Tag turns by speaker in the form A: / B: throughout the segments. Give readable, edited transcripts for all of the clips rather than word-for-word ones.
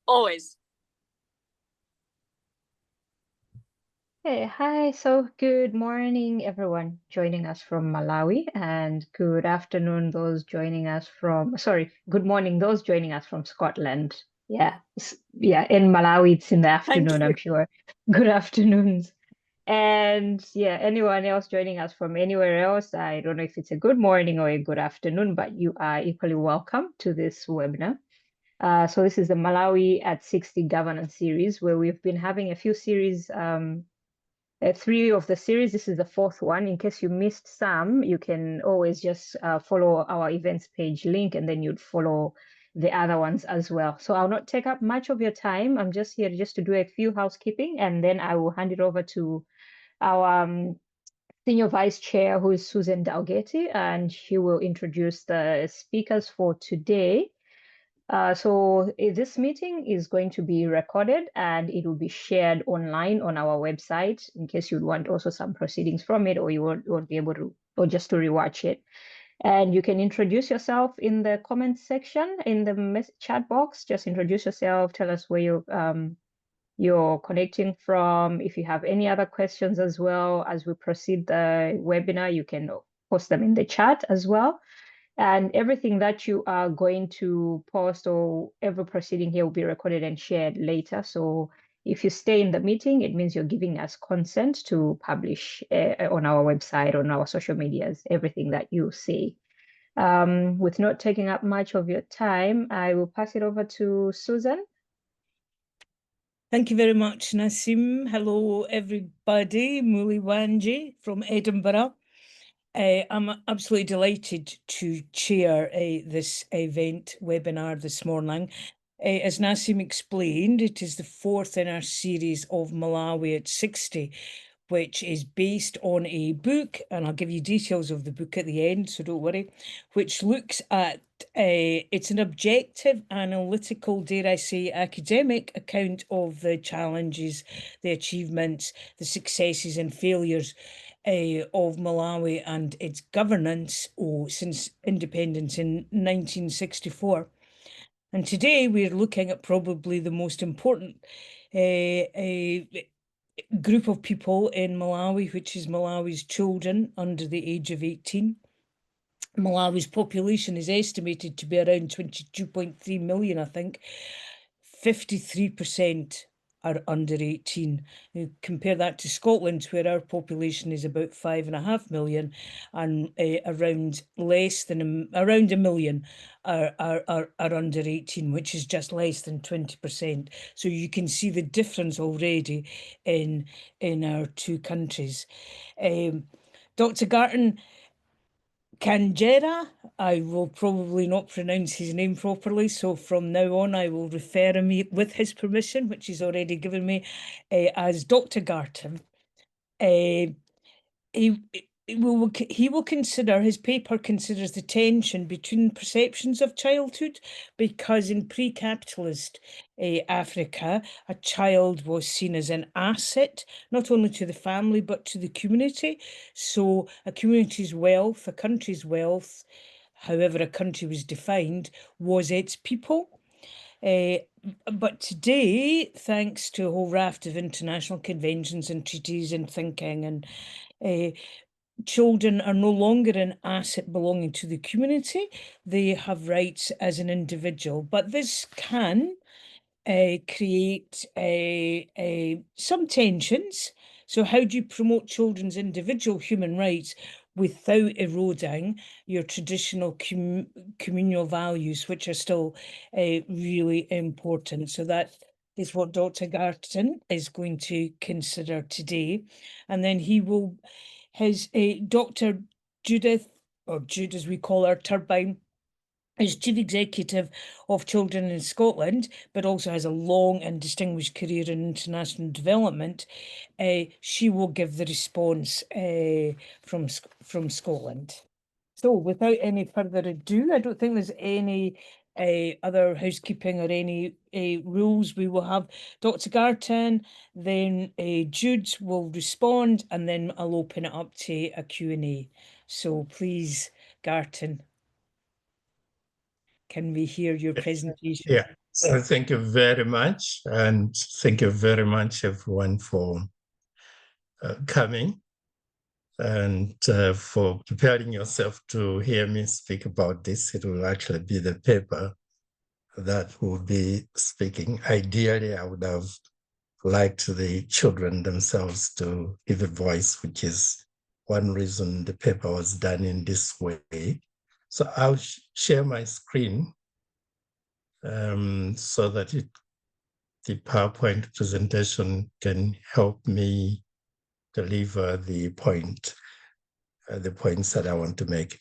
A: always.
B: Hey, hi. So good morning, everyone joining us from Malawi, and good afternoon, those joining us from, sorry, good morning, those joining us from Scotland. Yeah, yeah, in Malawi, it's in the
A: Thank
B: afternoon,
A: you.
B: I'm sure. Good afternoons. And yeah, anyone else joining us from anywhere else, I don't know if it's a good morning or a good afternoon, but you are equally welcome to this webinar. So this is the Malawi at 60 governance series, where we've been having a few series, three of the series. This is the fourth one. In case you missed some, you can always just follow our events page link, and then you'd follow the other ones as well. So I'll not take up much of your time. I'm just here just to do a few housekeeping, and then I will hand it over to our Senior Vice Chair, who is Susan Dalgety, and she will introduce the speakers for today. This meeting is going to be recorded and it will be shared online on our website in case you'd want also some proceedings from it, or you won't be able to, or just to rewatch it. And you can introduce yourself in the comments section in the chat box. Just introduce yourself, tell us where you're connecting from. If you have any other questions as well as we proceed the webinar, you can post them in the chat as well. And everything that you are going to post or every proceeding here will be recorded and shared later. So if you stay in the meeting, it means you're giving us consent to publish on our website, on our social medias, everything that you see. With not taking up much of your time, I will pass it over to Susan.
C: Thank you very much, Nasim. Hello, everybody. Muli Wanji from Edinburgh. I'm absolutely delighted to chair this event webinar this morning. As Nasim explained, it is the fourth in our series of Malawi at 60, which is based on a book, and I'll give you details of the book at the end, so don't worry, which looks at it's an objective, analytical, dare I say, academic account of the challenges, the achievements, the successes and failures of Malawi and its governance since independence in 1964. And today we're looking at probably the most important group of people in Malawi, which is Malawi's children under the age of 18. Malawi's population is estimated to be around 22.3 million, I think. 53% are under 18. You compare that to Scotland, where our population is about 5.5 million, and around a million are under 18, which is just less than 20%. So you can see the difference already in our two countries. Dr. Garton, Kamchedzera, I will probably not pronounce his name properly, so from now on I will refer to him with his permission, which he's already given me, as Dr. Garton. He will consider, his paper considers the tension between perceptions of childhood, because in pre-capitalist Africa, a child was seen as an asset, not only to the family, but to the community. So a community's wealth, a country's wealth, however a country was defined, was its people. But today, thanks to a whole raft of international conventions and treaties and thinking, and children are no longer an asset belonging to the community. They have rights as an individual, but this can create some tensions. So how do you promote children's individual human rights without eroding your traditional communal values, which are still really important? So that is what Dr. Garton is going to consider today. And then his Dr. Judith, or Jude as we call her, Turbyne, is Chief Executive of Children in Scotland, but also has a long and distinguished career in international development. She will give the response from Scotland. So without any further ado, I don't think there's any other housekeeping or any rules. We will have Dr. Garton, then Jude will respond, and then I'll open it up to a Q&A. So please, Garton, can we hear your presentation?
D: Yeah,
A: So thank you very much. And thank you very much, everyone, for coming and for preparing yourself to hear me speak about this. It will actually be the paper that will be speaking. Ideally, I would have liked the children themselves to give a voice, which is one reason the paper was done in this way. So I'll share my screen so that the PowerPoint presentation can help me deliver the points that I want to make.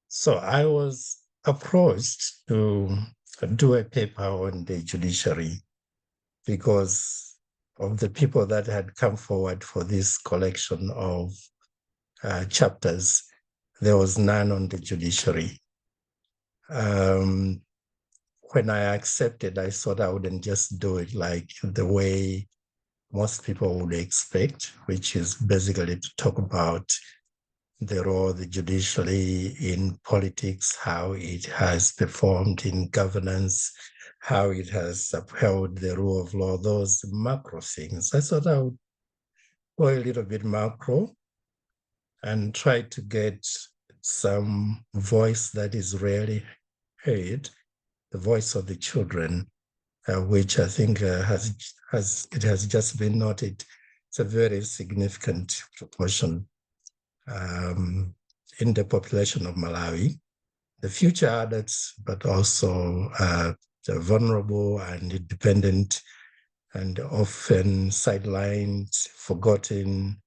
A: So I was approached to do a paper on the judiciary because of the people that had come forward for this collection of chapters. There was none on the judiciary. When I accepted, I thought I wouldn't just do it like the way most people would expect, which is basically to talk about the role of the judiciary in politics, how it has performed in governance, how it has upheld the rule of law, those macro things. I thought I would go a little bit macro and try to get some voice that is rarely heard, the voice of the children, which I think has just been noted. It's a very significant proportion in the population of Malawi. The future adults, but also the vulnerable and independent and often sidelined, forgotten,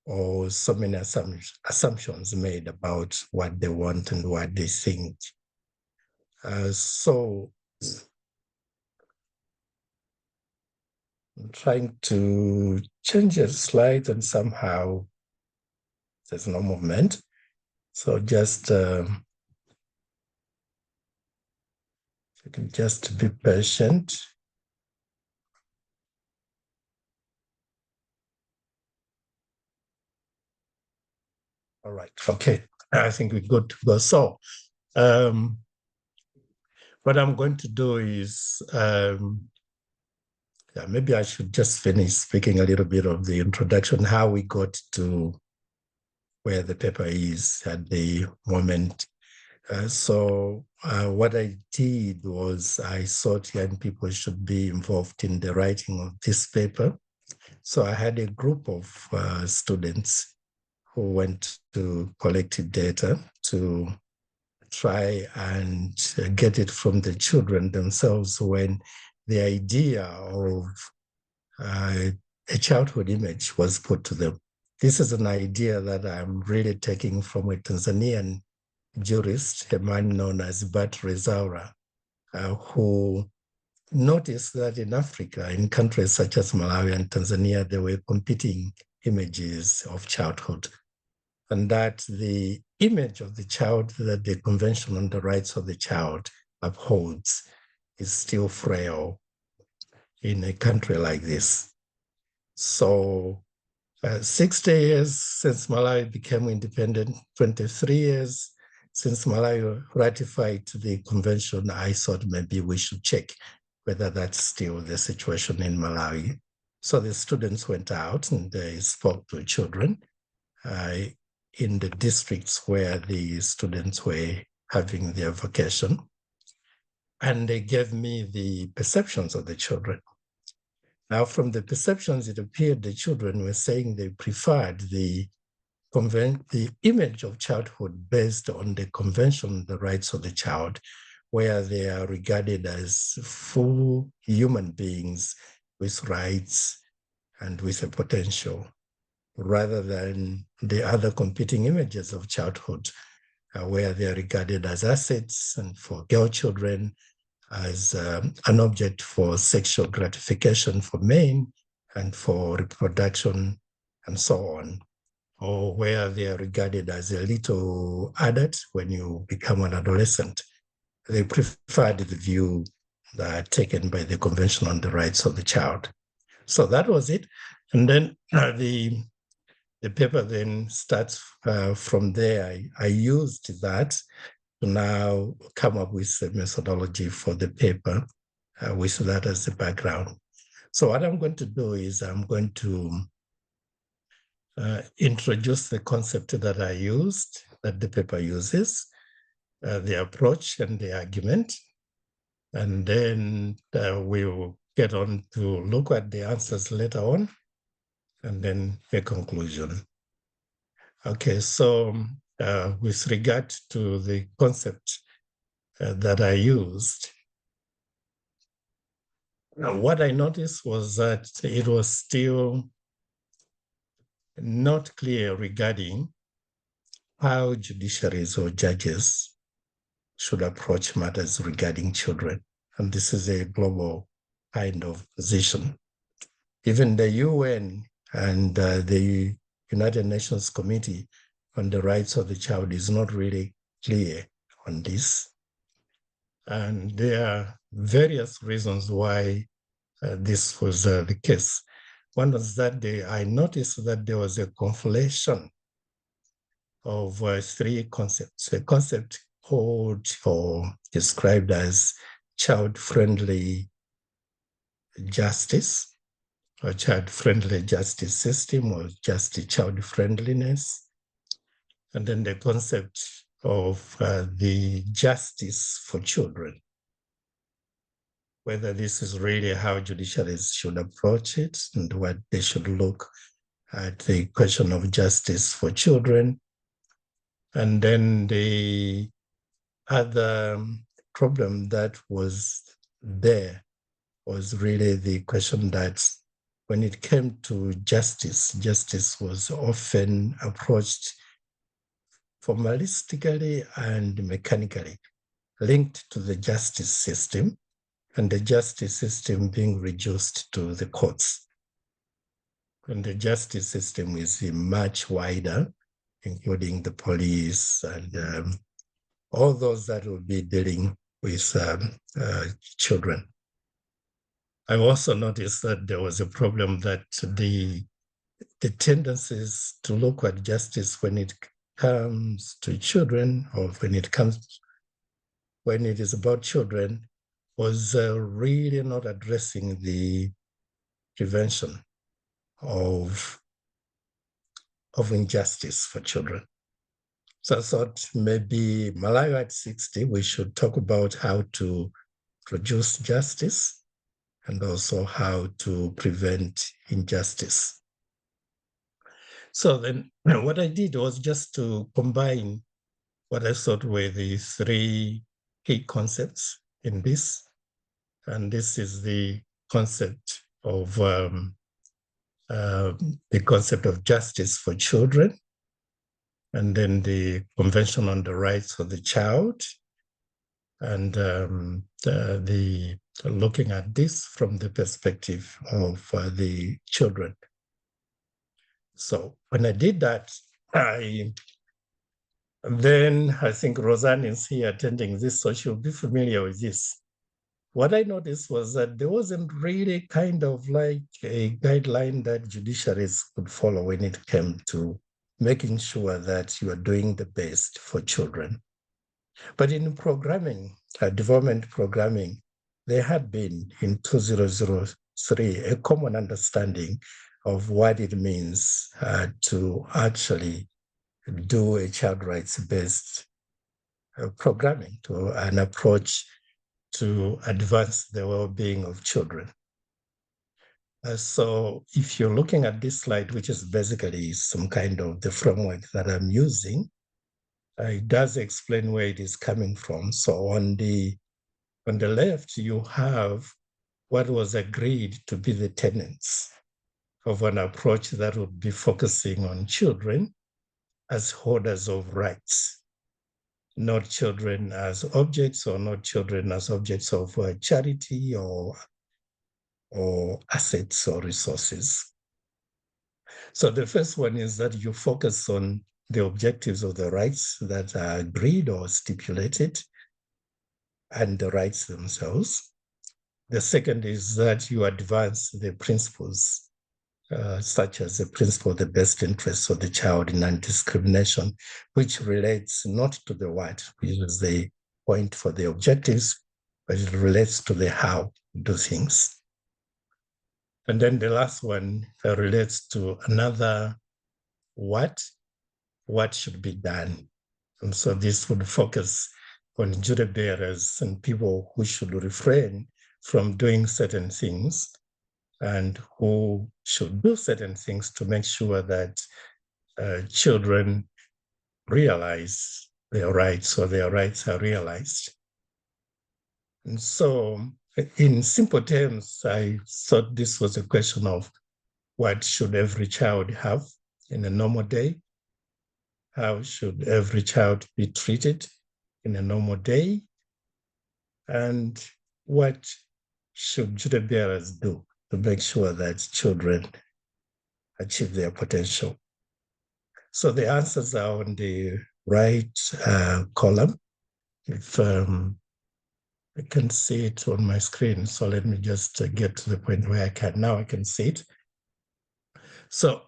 A: or so many assumptions made about what they want and what they think. So I'm trying to change a slide and somehow there's no movement. So just you can just be patient. All right, okay, I think we're good to go. So what I'm going to do is, maybe I should just finish speaking a little bit of the introduction, how we got to where the paper is at the moment. So what I did was I thought young people should be involved in the writing of this paper. So I had a group of students who went to collect data to try and get it from the children themselves when the idea of a childhood image was put to them. This is an idea that I'm really taking from a Tanzanian jurist, a man known as Vadalia, who noticed that in Africa, in countries such as Malawi and Tanzania, there were competing images of childhood, and that the image of the child that the Convention on the Rights of the Child upholds is still frail in a country like this. So 60 years since Malawi became independent, 23 years since Malawi ratified the convention, I thought maybe we should check whether that's still the situation in Malawi. So the students went out and they spoke to children in the districts where the students were having their vacation. And they gave me the perceptions of the children. Now, from the perceptions, it appeared the children were saying they preferred the image of childhood based on the Convention on the Rights of the Child, where they are regarded as full human beings with rights and with a potential, rather than the other competing images of childhood, where they are regarded as assets and for girl children, as an object for sexual gratification for men and for reproduction and so on, or where they are regarded as a little adult when you become an adolescent. They preferred the view taken by the Convention on the Rights of the Child. So that was it. And then the paper then starts from there. I used that to now come up with a methodology for the paper. with that as the background. So what I'm going to do is I'm going to introduce the concept that I used, that the paper uses, the approach and the argument, and then we'll get on to look at the answers later on, and then a conclusion. Okay, so with regard to the concept that I used, what I noticed was that it was still not clear regarding how judiciaries or judges should approach matters regarding children. And this is a global kind of position. Even the UN and the United Nations Committee on the Rights of the Child is not really clear on this. And there are various reasons why this was the case. One was that I noticed that there was a conflation of three concepts. A concept called or described as child-friendly justice, or child-friendly justice system, or just child-friendliness. And then the concept of the justice for children, whether this is really how judiciaries should approach it and what they should look at the question of justice for children. And then the other problem that was there was really the question that when it came to justice, justice was often approached formalistically and mechanically, linked to the justice system, and the justice system being reduced to the courts. And the justice system is much wider, including the police and all those that will be dealing with children. I also noticed that there was a problem that the tendencies to look at justice when it comes to children, or when it is about children, was really not addressing the prevention of injustice for children. So I thought maybe Malawi at 60, we should talk about how to produce justice and also how to prevent injustice. So then what I did was just to combine what I thought were the three key concepts in this. And this is the concept of justice for children, and then the Convention on the Rights of the Child, and the looking at this from the perspective of the children. So when I did that, I think Roseanne is here attending this, so she'll be familiar with this. What I noticed was that there wasn't really kind of like a guideline that judiciaries could follow when it came to making sure that you are doing the best for children. But in programming, development programming, there had been in 2003 a common understanding of what it means to actually do a child rights-based programming, to an approach to advance the well-being of children. So if you're looking at this slide, which is basically some kind of the framework that I'm using, it does explain where it is coming from. So on the left, you have what was agreed to be the tenets of an approach that would be focusing on children as holders of rights, not children as objects, or not children as objects of charity or assets or resources. So the first one is that you focus on the objectives of the rights that are agreed or stipulated and the rights themselves. The second is that you advance the principles such as the principle of the best interests of the child in non-discrimination, which relates not to the what, which is the point for the objectives, but it relates to the how, do things. And then the last one relates to another what should be done. And so this would focus on duty bearers and people who should refrain from doing certain things and who should do certain things to make sure that children realize their rights, or their rights are realized. And so in simple terms, I thought this was a question of what should every child have in a normal day? How should every child be treated in a normal day? And what should duty bearers do to make sure that children achieve their potential? So the answers are on the right column. If I can see it on my screen, so let me just get to the point where I can see it. So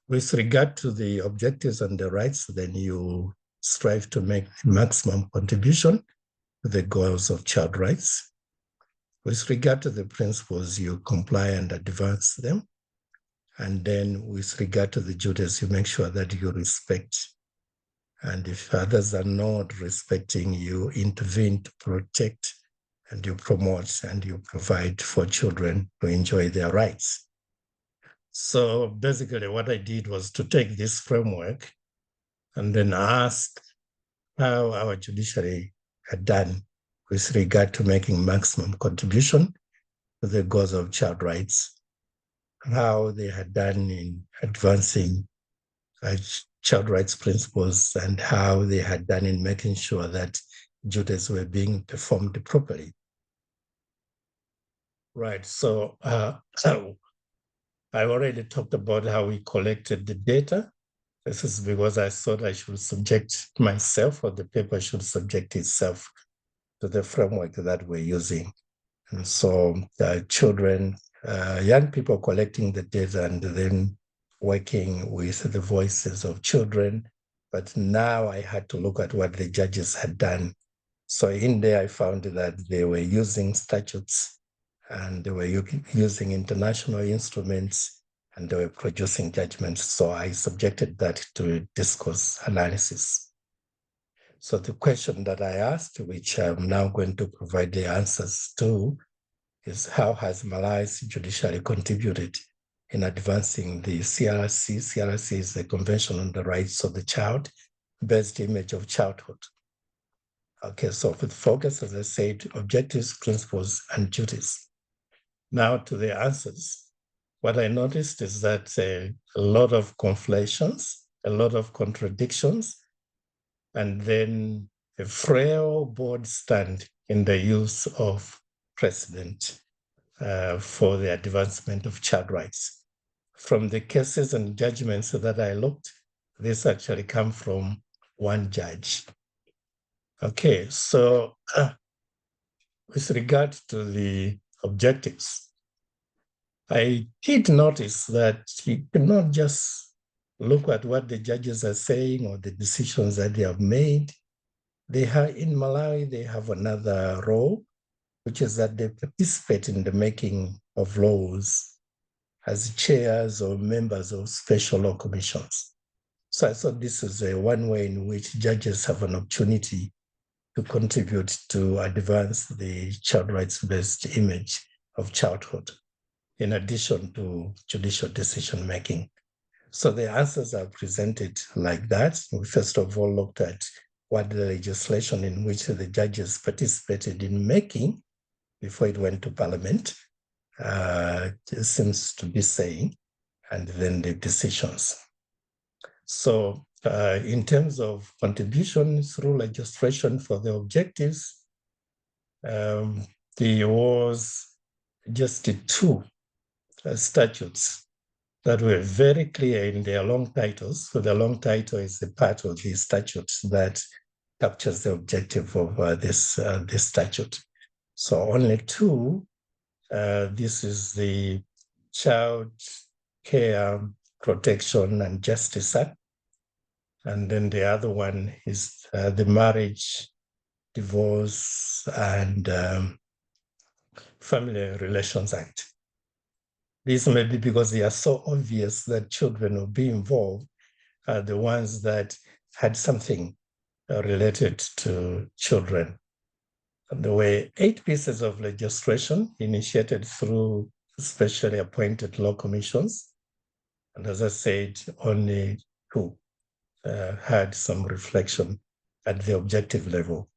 A: with regard to the objectives and the rights, then you strive to make maximum contribution to the goals of child rights. With regard to the principles, you comply and advance them. And then with regard to the duties, you make sure that you respect. And if others are not respecting, you intervene to protect, and you promote and you provide for children to enjoy their rights. So basically what I did was to take this framework and then ask how our judiciary had done with regard to making maximum contribution to the goals of child rights, how they had done in advancing child rights principles, and how they had done in making sure that duties were being performed properly. Right, so I already talked about how we collected the data. This is because I thought I should subject myself, or the paper should subject itself, to the framework that we're using. And so children, young people collecting the data and then working with the voices of children. But now I had to look at what the judges had done. So in there, I found that they were using statutes, and they were using international instruments, and they were producing judgments. So I subjected that to discourse analysis. So the question that I asked, which I'm now going to provide the answers to, is how has Malawi's judiciary contributed in advancing the CRC? CRC is the Convention on the Rights of the Child, based image of childhood. Okay, so with focus, as I said, objectives, principles, and duties. Now to the answers. What I noticed is that a lot of conflations, a lot of contradictions, and then a frail board stand in the use of precedent for the advancement of child rights. From the cases and judgments that I looked, this actually come from one judge. Okay, so with regard to the objectives, I did notice that you cannot just look at what the judges are saying or the decisions that they have made. They have, in Malawi, they have another role, which is that they participate in the making of laws as chairs or members of special law commissions. So I thought this is one way in which judges have an opportunity to contribute to advance the child rights-based image of childhood, in addition to judicial decision-making. So the answers are presented like that. We first of all looked at what the legislation in which the judges participated in making before it went to Parliament seems to be saying, and then the decisions. So in terms of contribution through legislation for the objectives, there was just two statutes that were very clear in their long titles. So the long title is the part of the statute that captures the objective of this statute. So only two. This is the Child Care Protection and Justice Act. And then the other one is the Marriage, Divorce, and Family Relations Act. This may be because they are so obvious that children will be involved, are the ones that had something related to children. And there were 8 pieces of legislation initiated through specially appointed law commissions. And as I said, only 2 had some reflection at the objective level.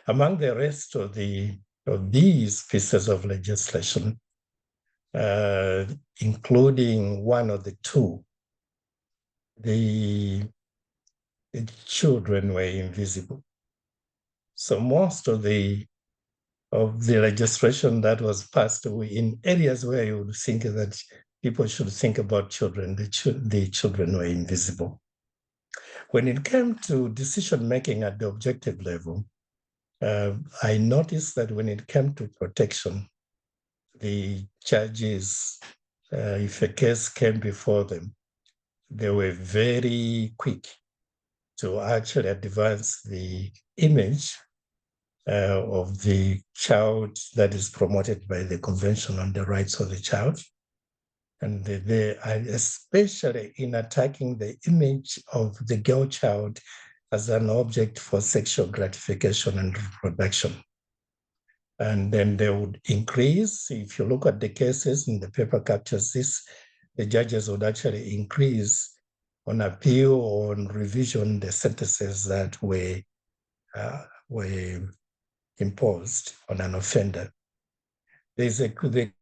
A: Among the rest of these pieces of legislation, including one of the 2, the children were invisible. So most of the legislation that was passed in areas where you would think that people should think about children, the children were invisible. When it came to decision making at the objective level, I noticed that when it came to protection, the judges, if a case came before them, they were very quick to actually advance the image of the child that is promoted by the Convention on the Rights of the Child. And they are especially in attacking the image of the girl child as an object for sexual gratification and reproduction. And then they would increase, if you look at the cases, and the paper captures this, the judges would actually increase on appeal or on revision the sentences that were imposed on an offender. There's the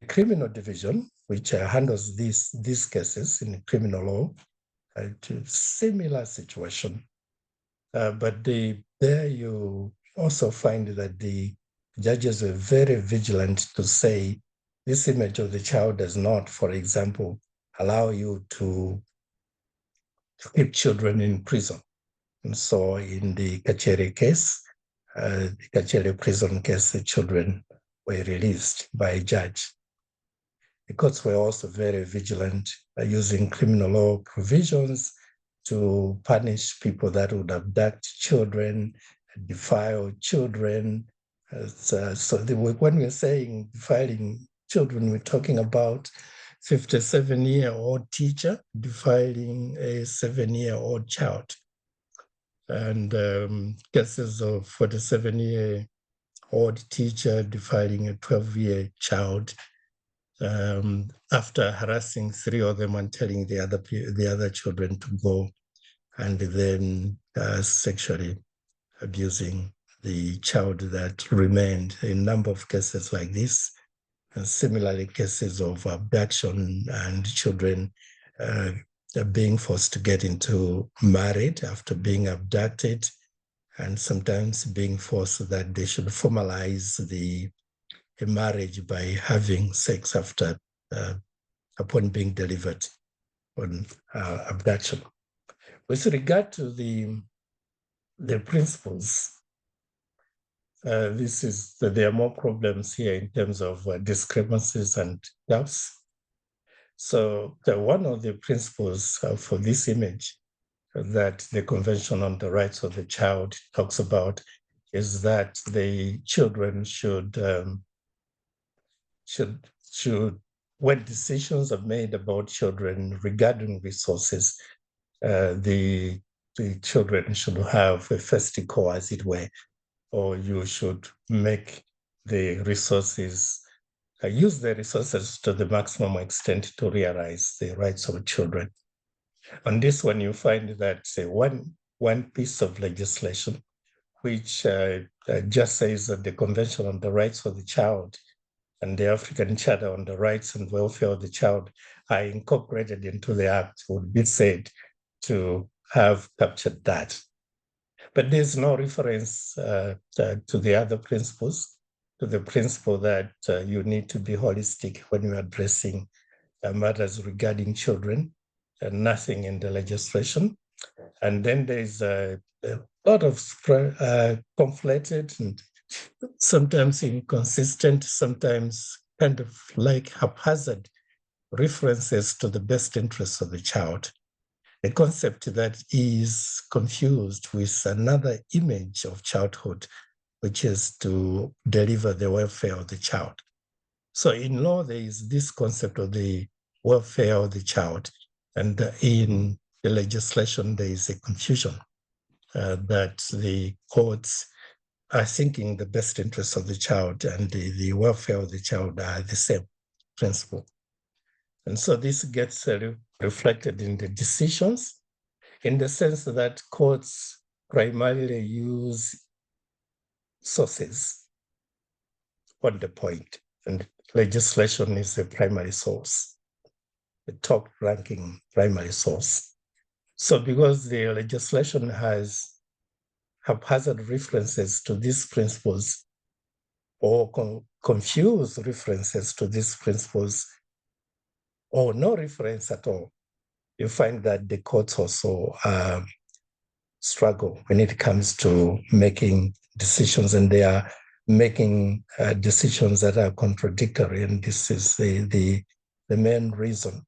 A: criminal division, which handles these cases in criminal law, to similar situation. But there you also find that the judges were very vigilant to say this image of the child does not, for example, allow you to keep children in prison. And so in the Kamchedzera case, the Kamchedzera prison case, the children were released by a judge. The courts were also very vigilant using criminal law provisions to punish people that would abduct children, defile children. When we're saying defiling children, we're talking about 57-year-old teacher defiling a 7-year-old child. And cases of 47-year-old teacher defiling a 12-year child after harassing 3 of them and telling the other children to go, and then sexually abusing the child that remained. A number of cases like this, and similarly cases of abduction and children being forced to get into marriage after being abducted, and sometimes being forced that they should formalize a marriage by having sex after upon being delivered on abduction. With regard to the principles, there are more problems here in terms of discrepancies and gaps. So one of the principles for this image that the Convention on the Rights of the Child talks about is that the children should when decisions are made about children regarding resources, the children should have a first call, as it were, or you should make the resources, use the resources to the maximum extent to realize the rights of children. On this one, you find that one piece of legislation, which just says that the Convention on the Rights of the Child and the African Charter on the Rights and Welfare of the Child are incorporated into the Act, would be said to have captured that. But there's no reference to the other principles, to the principle that you need to be holistic when you're addressing matters regarding children, nothing in the legislation. And then there's a lot of conflated and sometimes inconsistent, sometimes kind of like haphazard references to the best interests of the child. A concept that is confused with another image of childhood, which is to deliver the welfare of the child. So in law, there is this concept of the welfare of the child. And in the legislation, there is a confusion that the courts are thinking the best interests of the child and the welfare of the child are the same principle. And so this gets reflected in the decisions, in the sense that courts primarily use sources on the point, and legislation is the primary source, the top ranking primary source. So because the legislation has haphazard references to these principles or confuse references to these principles or no reference at all, you find that the courts also struggle when it comes to making decisions, and they are making decisions that are contradictory, and this is the main reason.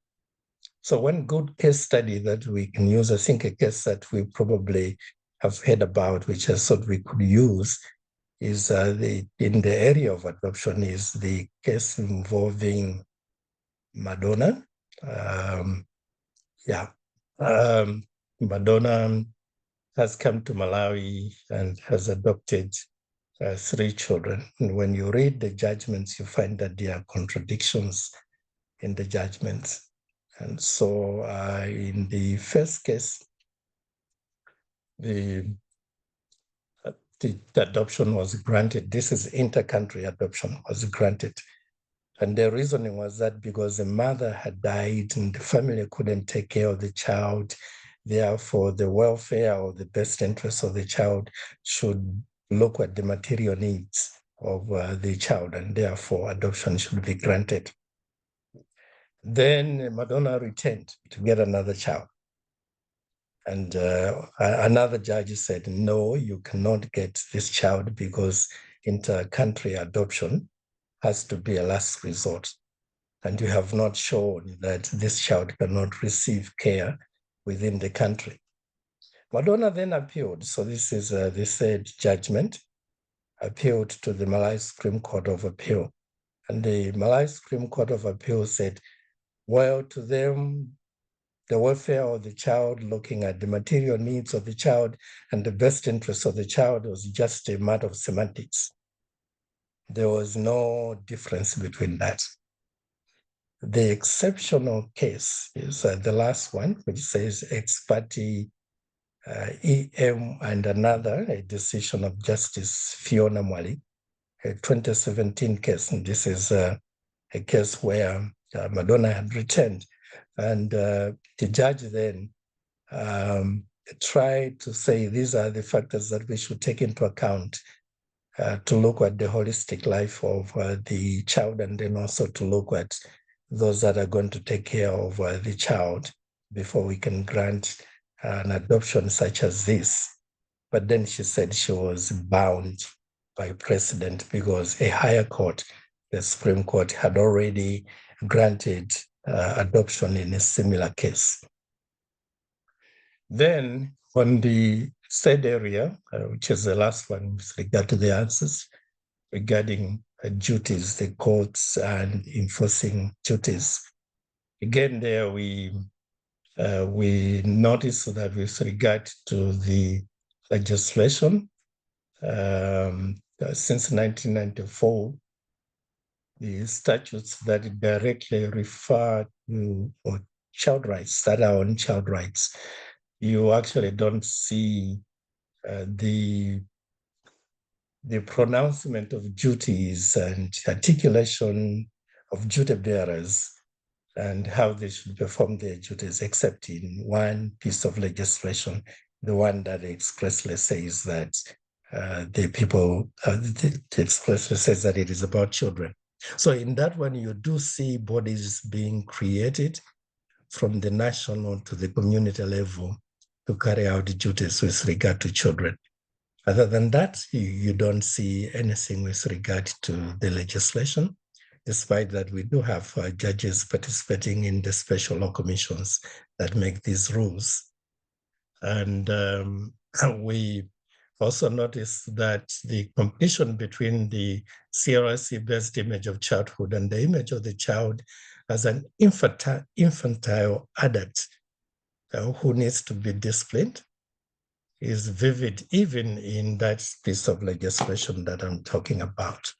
A: So one good case study that we can use, I think a case that we probably have heard about, which I thought we could use, is in the area of adoption, is the case involving Madonna. Madonna has come to Malawi and has adopted 3 children. And when you read the judgments, you find that there are contradictions in the judgments. And so in the first case, the adoption was granted. This is inter-country adoption was granted. And the reasoning was that because the mother had died and the family couldn't take care of the child, therefore the welfare or the best interest of the child should look at the material needs of the child, and therefore adoption should be granted. Then Madonna returned to get another child. And another judge said, no, you cannot get this child because inter-country adoption has to be a last resort. And you have not shown that this child cannot receive care within the country. Madonna then appealed. So this is the third judgment, appealed to the Malawi Supreme Court of Appeal. And the Malawi Supreme Court of Appeal said, well, to them, the welfare of the child, looking at the material needs of the child and the best interests of the child, was just a matter of semantics. There was no difference between that. The exceptional case is the last one, which says ex parte EM and another, a decision of Justice Fiona Mwali, a 2017 case. And this is a case where Madonna had returned. And the judge then tried to say these are the factors that we should take into account to look at the holistic life of the child, and then also to look at those that are going to take care of the child before we can grant an adoption such as this. But then she said she was bound by precedent because a higher court, the Supreme Court, had already granted adoption in a similar case. Then on the third area, which is the last one with regard to the answers regarding duties, the courts and enforcing duties. Again, there we notice that with regard to the legislation, since 1994, the statutes that directly refer to child rights, that are on child rights, you actually don't see the pronouncement of duties and articulation of duty bearers and how they should perform their duties, except in one piece of legislation, the one that expressly says that expressly says that it is about children. So in that one, you do see bodies being created from the national to the community level to carry out duties with regard to children. Other than that, you don't see anything with regard to the legislation, despite that we do have judges participating in the special law commissions that make these rules. And we also notice that the competition between the CRC-based image of childhood and the image of the child as an infantile adult who needs to be disciplined is vivid even in that piece of legislation that I'm talking about.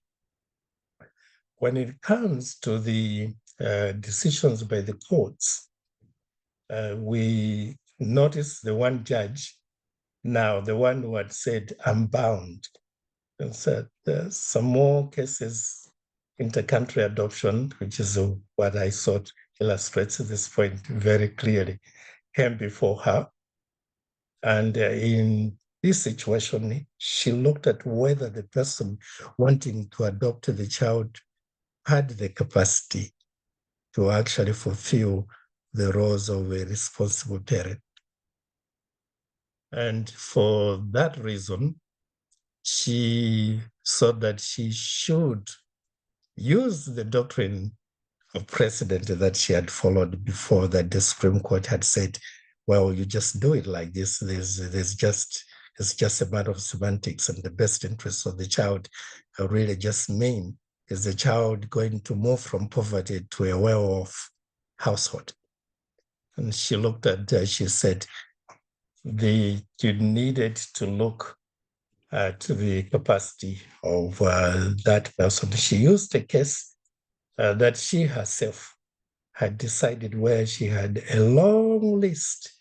A: When it comes to the decisions by the courts, we notice the one judge, now the one who had said, I'm bound, and said there's some more cases, intercountry adoption, which is what I thought illustrates this point very clearly, came before her. And in this situation, she looked at whether the person wanting to adopt the child had the capacity to actually fulfill the roles of a responsible parent. And for that reason, she thought that she should use the doctrine of precedent that she had followed before, that the Supreme Court had said, well, you just do it like this. It's just a matter of semantics, and the best interests of the child really just mean, is the child going to move from poverty to a well-off household? And she looked at, she said, you needed to look at the capacity of that person. She used a case that she herself had decided, where she had a long list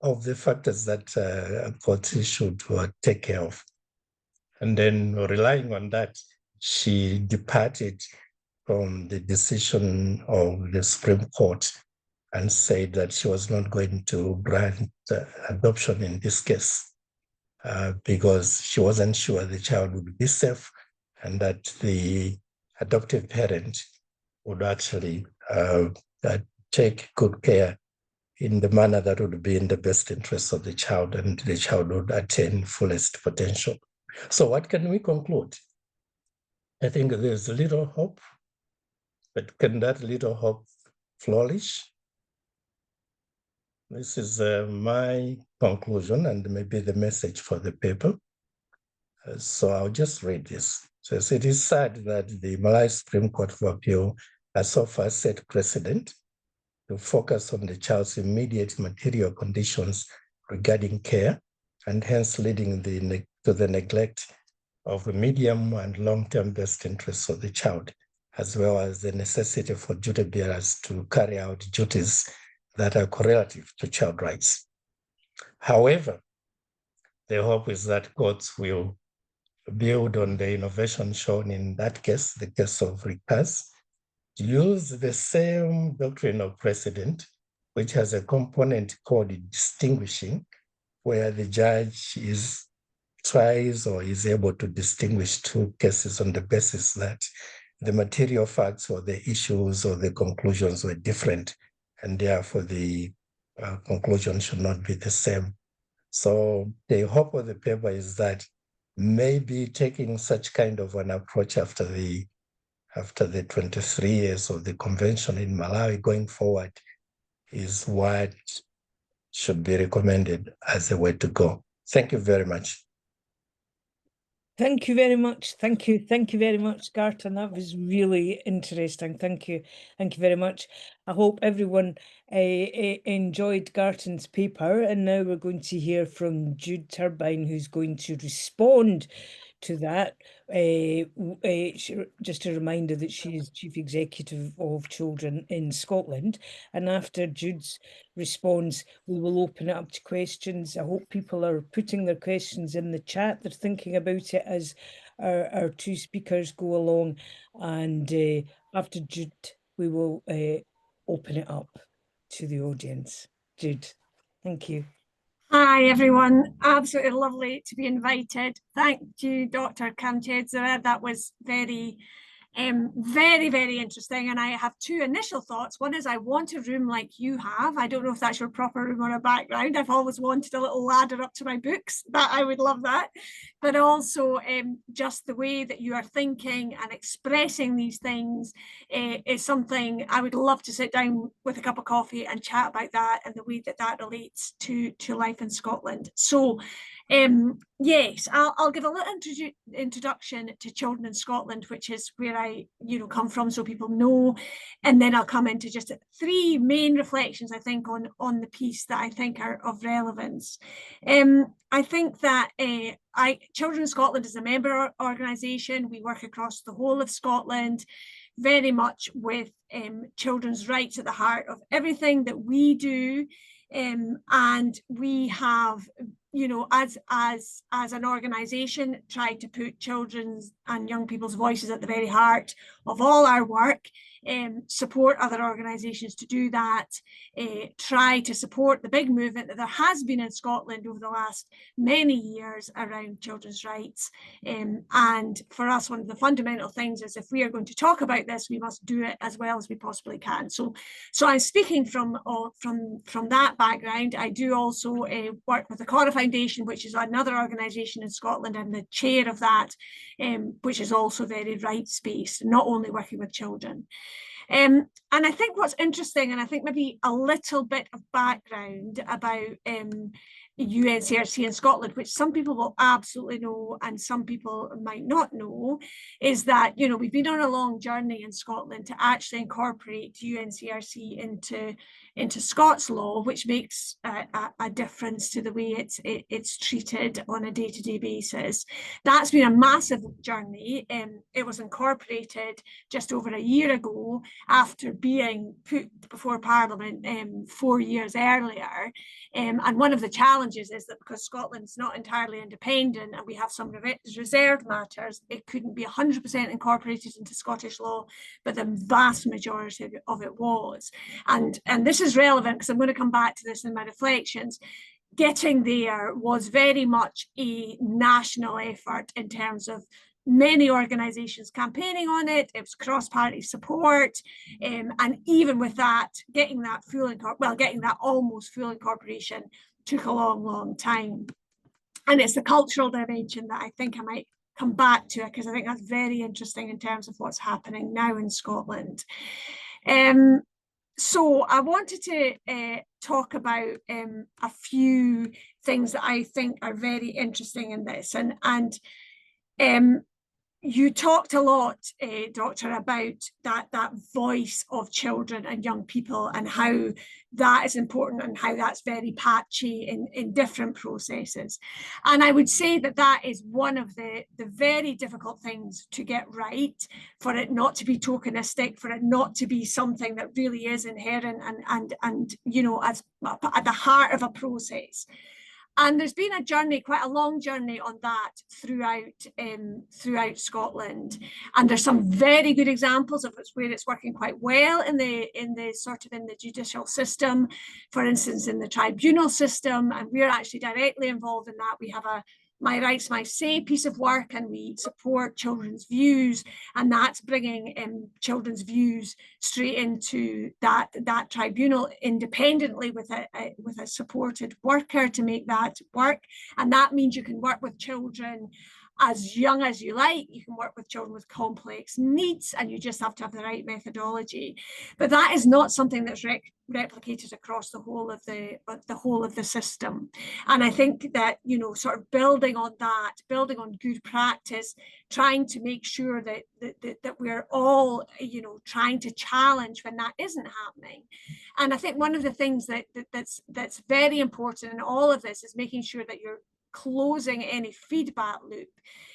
A: of the factors that a court should take care of. And then, relying on that, she departed from the decision of the Supreme Court and said that she was not going to grant adoption in this case because she wasn't sure the child would be safe, and that the adoptive parent would actually take good care in the manner that would be in the best interest of the child, and the child would attain fullest potential. So what can we conclude? I think there's a little hope, but can that little hope flourish? This is my conclusion and maybe the message for the paper. So I'll just read this. It says, it is sad that the Malawi Supreme Court of Appeal has so far set precedent to focus on the child's immediate material conditions regarding care, and hence leading to the neglect of the medium and long-term best interests of the child, as well as the necessity for duty bearers to carry out duties that are correlative to child rights. However, the hope is that courts will build on the innovation shown in that case, the case of recurs, to use the same doctrine of precedent, which has a component called distinguishing, where the judge tries or is able to distinguish two cases on the basis that the material facts or the issues or the conclusions were different, and therefore the conclusion should not be the same. So the hope of the paper is that maybe taking such kind of an approach after the 23 years of the convention in Malawi going forward is what should be recommended as a way to go. Thank you very much.
C: Thank you very much. Thank you. Thank you very much, Garton. That was really interesting. Thank you. Thank you very much. I hope everyone enjoyed Garton's paper. And now we're going to hear from Jude Turbyne, who's going to respond to that. Just a reminder that she is Chief Executive of Children in Scotland. And after Jude's response, we will open it up to questions. I hope people are putting their questions in the chat. They're thinking about it as our two speakers go along. And after Jude, we will open it up to the audience. Jude, thank you.
D: Hi everyone, absolutely lovely to be invited. Thank you, Dr. Kamchedzera. That was very Very, very interesting. And I have two initial thoughts. One is I want a room like you have. I don't know if that's your proper room or a background. I've always wanted a little ladder up to my books. That I would love that. But also just the way that you are thinking and expressing these things is something I would love to sit down with a cup of coffee and chat about that and the way that that relates to life in Scotland. So yes, I'll give a little introduction to children in Scotland, which is where I come from, so people know, and then I'll come into just three main reflections I think on the piece that I think are of relevance. I think that Children in Scotland is a member organisation. We work across the whole of Scotland, very much with children's rights at the heart of everything that we do, and we have, as an organisation, tried to put children's and young people's voices at the very heart of all our work, support other organisations to do that, try to support the big movement that there has been in Scotland over the last many years around children's rights. And for us, one of the fundamental things is if we are going to talk about this, we must do it as well as we possibly can. So I'm speaking from that background. I do also work with the Cora Foundation, which is another organisation in Scotland, and the chair of that, which is also very rights-based, not only working with children. And I think what's interesting, and I think maybe a little bit of background about UNCRC in Scotland, which some people will absolutely know and some people might not know, is that we've been on a long journey in Scotland to actually incorporate UNCRC into Scots law, which makes a difference to the way it's treated on a day-to-day basis. That's been a massive journey. It was incorporated just over a year ago after being put before Parliament 4 years earlier. And one of the challenges is that because Scotland's not entirely independent and we have some reserved matters, it couldn't be 100% incorporated into Scottish law, but the vast majority of it was. And this is relevant because I'm going to come back to this in my reflections. Getting there was very much a national effort in terms of many organisations campaigning on it. It was cross-party support, and even with that, getting that almost full incorporation took a long time. And it's the cultural dimension that I think I might come back to, because I think that's very interesting in terms of what's happening now in Scotland. So I wanted to talk about a few things that I think are very interesting in this, and you talked a lot, Doctor, about that voice of children and young people and how that is important and how that's very patchy in different processes. And I would say that is one of the very difficult things to get right, for it not to be tokenistic, for it not to be something that really is inherent and as at the heart of a process. And there's been a journey, quite a long journey on that throughout Scotland. And there's some very good examples of where it's working quite well in the judicial system, for instance, in the tribunal system. And we're actually directly involved in that. We have a My Rights, My Say piece of work, and we support children's views, and that's bringing children's views straight into that tribunal independently with a supported worker to make that work. And that means you can work with children as young as you like. You can work with children with complex needs, and you just have to have the right methodology. But that is not something that's replicated across the whole of the system. And I think that sort of building on good practice, trying to make sure that we're all trying to challenge when that isn't happening. And I think one of the things that's very important in all of this is making sure that you're closing any feedback loop.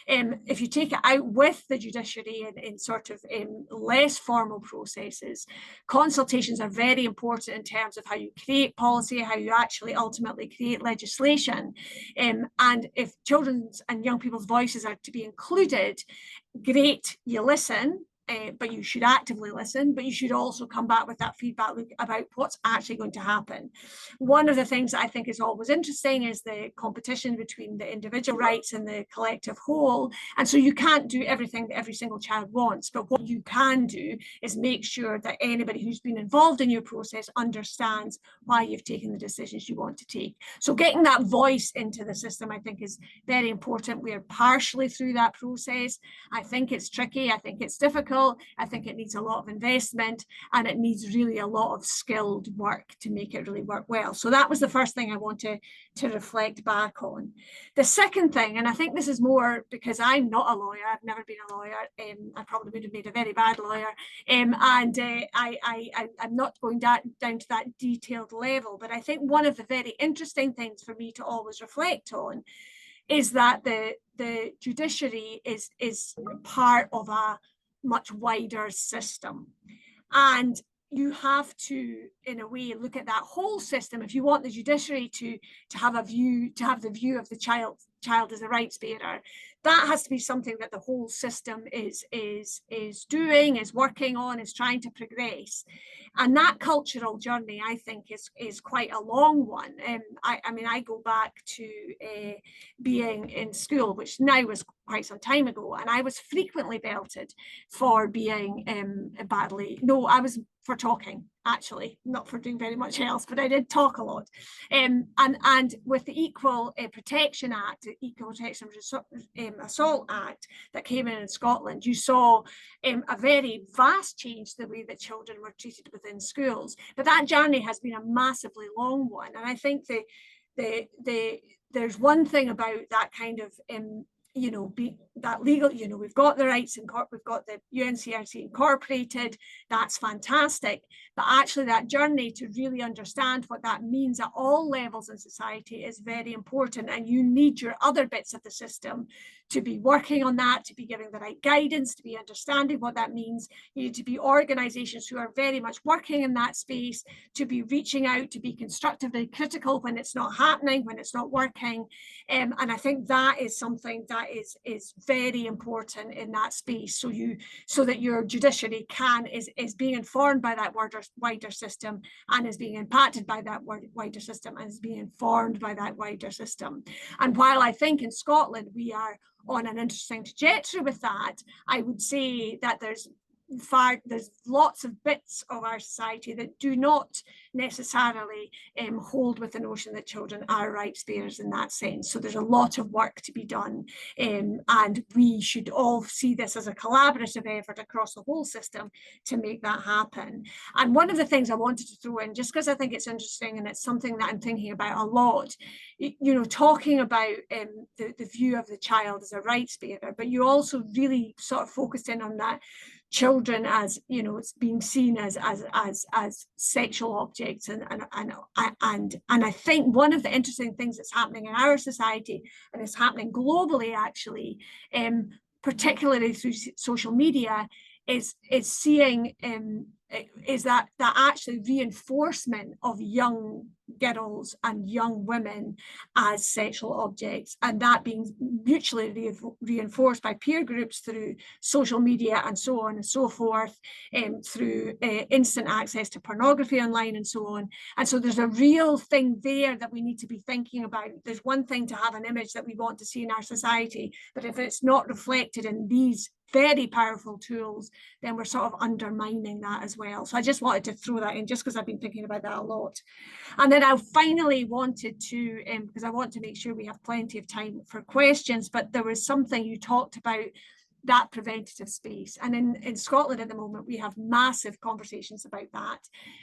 D: If you take it out with the judiciary in sort of less formal processes, consultations are very important in terms of how you create policy, how you actually ultimately create legislation. And if children's and young people's voices are to be included, great, you listen, but you should actively listen, but you should also come back with that feedback loop about what's actually going to happen. One of the things that I think is always interesting is the competition between the individual rights and the collective whole. And so you can't do everything that every single child wants, but what you can do is make sure that anybody who's been involved in your process understands why you've taken the decisions you want to take. So getting that voice into the system, I think, is very important. We are partially through that process. I think it's tricky. I think it's difficult. I think it needs a lot of investment, and it needs really a lot of skilled work to make it really work well. So that was the first thing I want to reflect back on. The second thing, and I think this is more because I'm not a lawyer, I've never been a lawyer, I probably would have made a very bad lawyer, I'm not going down to that detailed level, but I think one of the very interesting things for me to always reflect on is that the judiciary is part of a much wider system. And you have to, in a way, look at that whole system. If you want the judiciary to have the view of the child as a rights bearer, that has to be something that the whole system is doing, is working on, is trying to progress. And that cultural journey, I think, is quite a long one. I mean, I go back to being in school, which now was quite some time ago, and I was frequently belted for being for talking, actually, not for doing very much else, but I did talk a lot. And with the Equal Protection Act, the Equal Protection Assault Act that came in Scotland, you saw a very vast change the way that children were treated within schools. But that journey has been a massively long one. And I think there's one thing about that kind of that legal, we've got the rights in court, we've got the UNCRC incorporated, that's fantastic. But actually that journey to really understand what that means at all levels in society is very important. And you need your other bits of the system to be working on that, to be giving the right guidance, to be understanding what that means. You need to be organizations who are very much working in that space, to be reaching out, to be constructively critical when it's not happening, when it's not working. And I think that is something that is very important in that space. So that your judiciary is being informed by that wider system, and is being impacted by that wider system, and is being informed by that wider system. And while I think in Scotland we are on an interesting trajectory with that, I would say that there's lots of bits of our society that do not necessarily hold with the notion that children are rights bearers in that sense. So there's a lot of work to be done, and we should all see this as a collaborative effort across the whole system to make that happen. And one of the things I wanted to throw in, just because I think it's interesting and it's something that I'm thinking about a lot, talking about the view of the child as a rights bearer, but you also really sort of focused in on that children as it's being seen as sexual objects, and I think one of the interesting things that's happening in our society, and it's happening globally actually, particularly through social media, is seeing is that actually reinforcement of young girls and young women as sexual objects, and that being mutually reinforced by peer groups through social media and so on and so forth, through instant access to pornography online and so on. And so there's a real thing there that we need to be thinking about. There's one thing to have an image that we want to see in our society, but if it's not reflected in these very powerful tools, then we're sort of undermining that as well. So I just wanted to throw that in, just because I've been thinking about that a lot. And then I finally wanted to, because I want to make sure we have plenty of time for questions, but there was something you talked about, that preventative space. And in Scotland at the moment, we have massive conversations about that.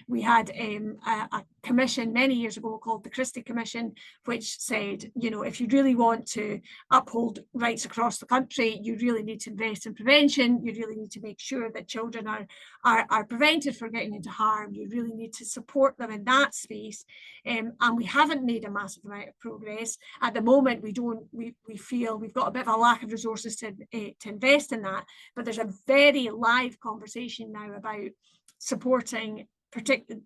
D: We had a commission many years ago called the Christie Commission, which said, if you really want to uphold rights across the country, you really need to invest in prevention. You really need to make sure that children are prevented from getting into harm. You really need to support them in that space. And we haven't made a massive amount of progress. At the moment, we feel we've got a bit of a lack of resources to invest in that, but there's a very live conversation now about supporting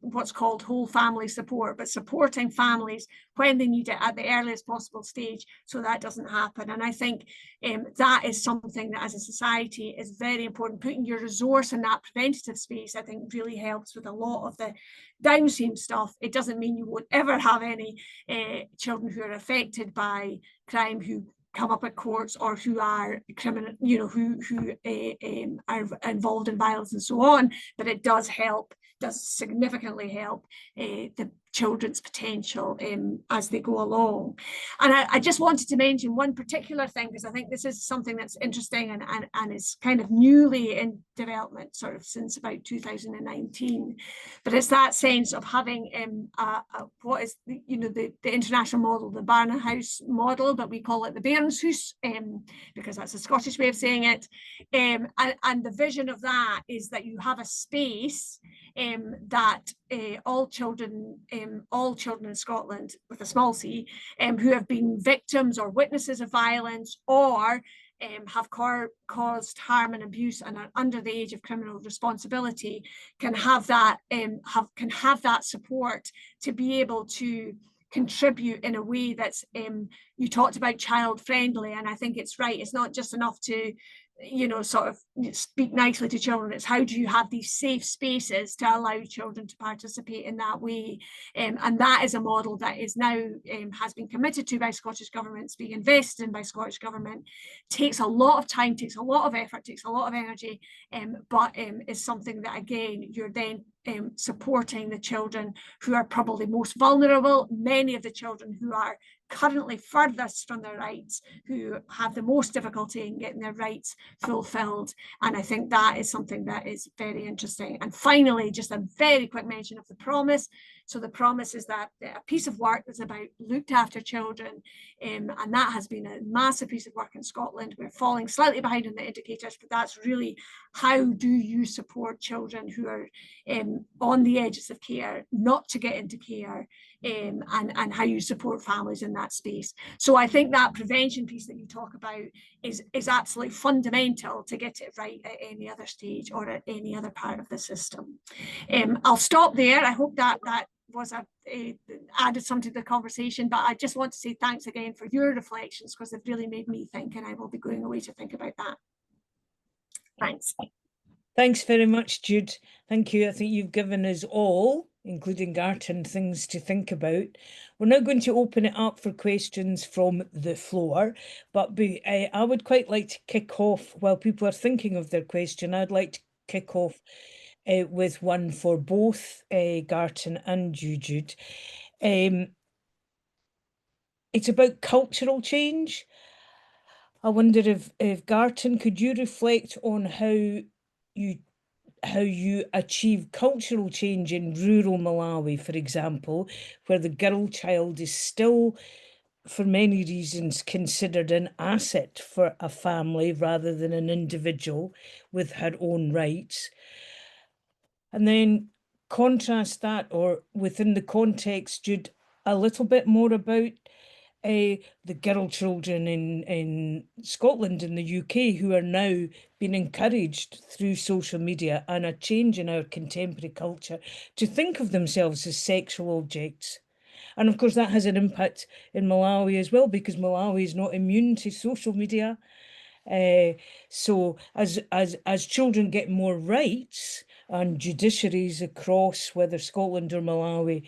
D: what's called whole family support, but supporting families when they need it at the earliest possible stage, so that doesn't happen. And I think that is something that as a society is very important. Putting your resource in that preventative space, I think, really helps with a lot of the downstream stuff. It doesn't mean you won't ever have any children who are affected by crime who come up at courts, or who are criminal, you know, who are involved in violence and so on, but it does help, does significantly help the children's potential as they go along. And I just wanted to mention one particular thing, because I think this is something that's interesting and is kind of newly in development sort of since about 2019, but it's that sense of having what is the international model, the Barna House model, but we call it the Bairnshuis because that's a Scottish way of saying it, and the vision of that is that you have a space that all children in Scotland, with a small c, who have been victims or witnesses of violence, or have caused harm and abuse and are under the age of criminal responsibility, can have that support to be able to contribute in a way that's you talked about child friendly, and I think it's right. It's not just enough to sort of speak nicely to children. It's how do you have these safe spaces to allow children to participate in that way, and that is a model that is now has been committed to by Scottish governments, being invested in by Scottish government. Takes a lot of time, takes a lot of effort, takes a lot of energy, but is something that, again, you're then supporting the children who are probably most vulnerable, many of the children who are currently furthest from their rights, who have the most difficulty in getting their rights fulfilled. And I think that is something that is very interesting. And finally, just a very quick mention of the promise. So the promise is that a piece of work that's about looked after children, and that has been a massive piece of work in Scotland. We're falling slightly behind on the indicators, but that's really how do you support children who are on the edges of care, not to get into care, and how you support families in that space. So I think that prevention piece that you talk about is absolutely fundamental to get it right at any other stage or at any other part of the system. I'll stop there. I hope that was added something to the conversation, but I just want to say thanks again for your reflections, because they've really made me think, and I will be going away to think about that. Thanks.
C: Thanks very much, Jude. Thank you. I think you've given us all, including Garton, things to think about. We're now going to open it up for questions from the floor, but I would quite like to kick off, while people are thinking of their question, I'd like to kick off with one for both Garton and you, Jude. It's about cultural change. I wonder if Garton, could you reflect on how you achieve cultural change in rural Malawi, for example, where the girl child is still, for many reasons, considered an asset for a family rather than an individual with her own rights. And then contrast that, or within the context, Jude, a little bit more about the girl children in Scotland and the UK who are now being encouraged through social media and a change in our contemporary culture to think of themselves as sexual objects. And of course that has an impact in Malawi as well, because Malawi is not immune to social media. So as children get more rights, and judiciaries across whether Scotland or Malawi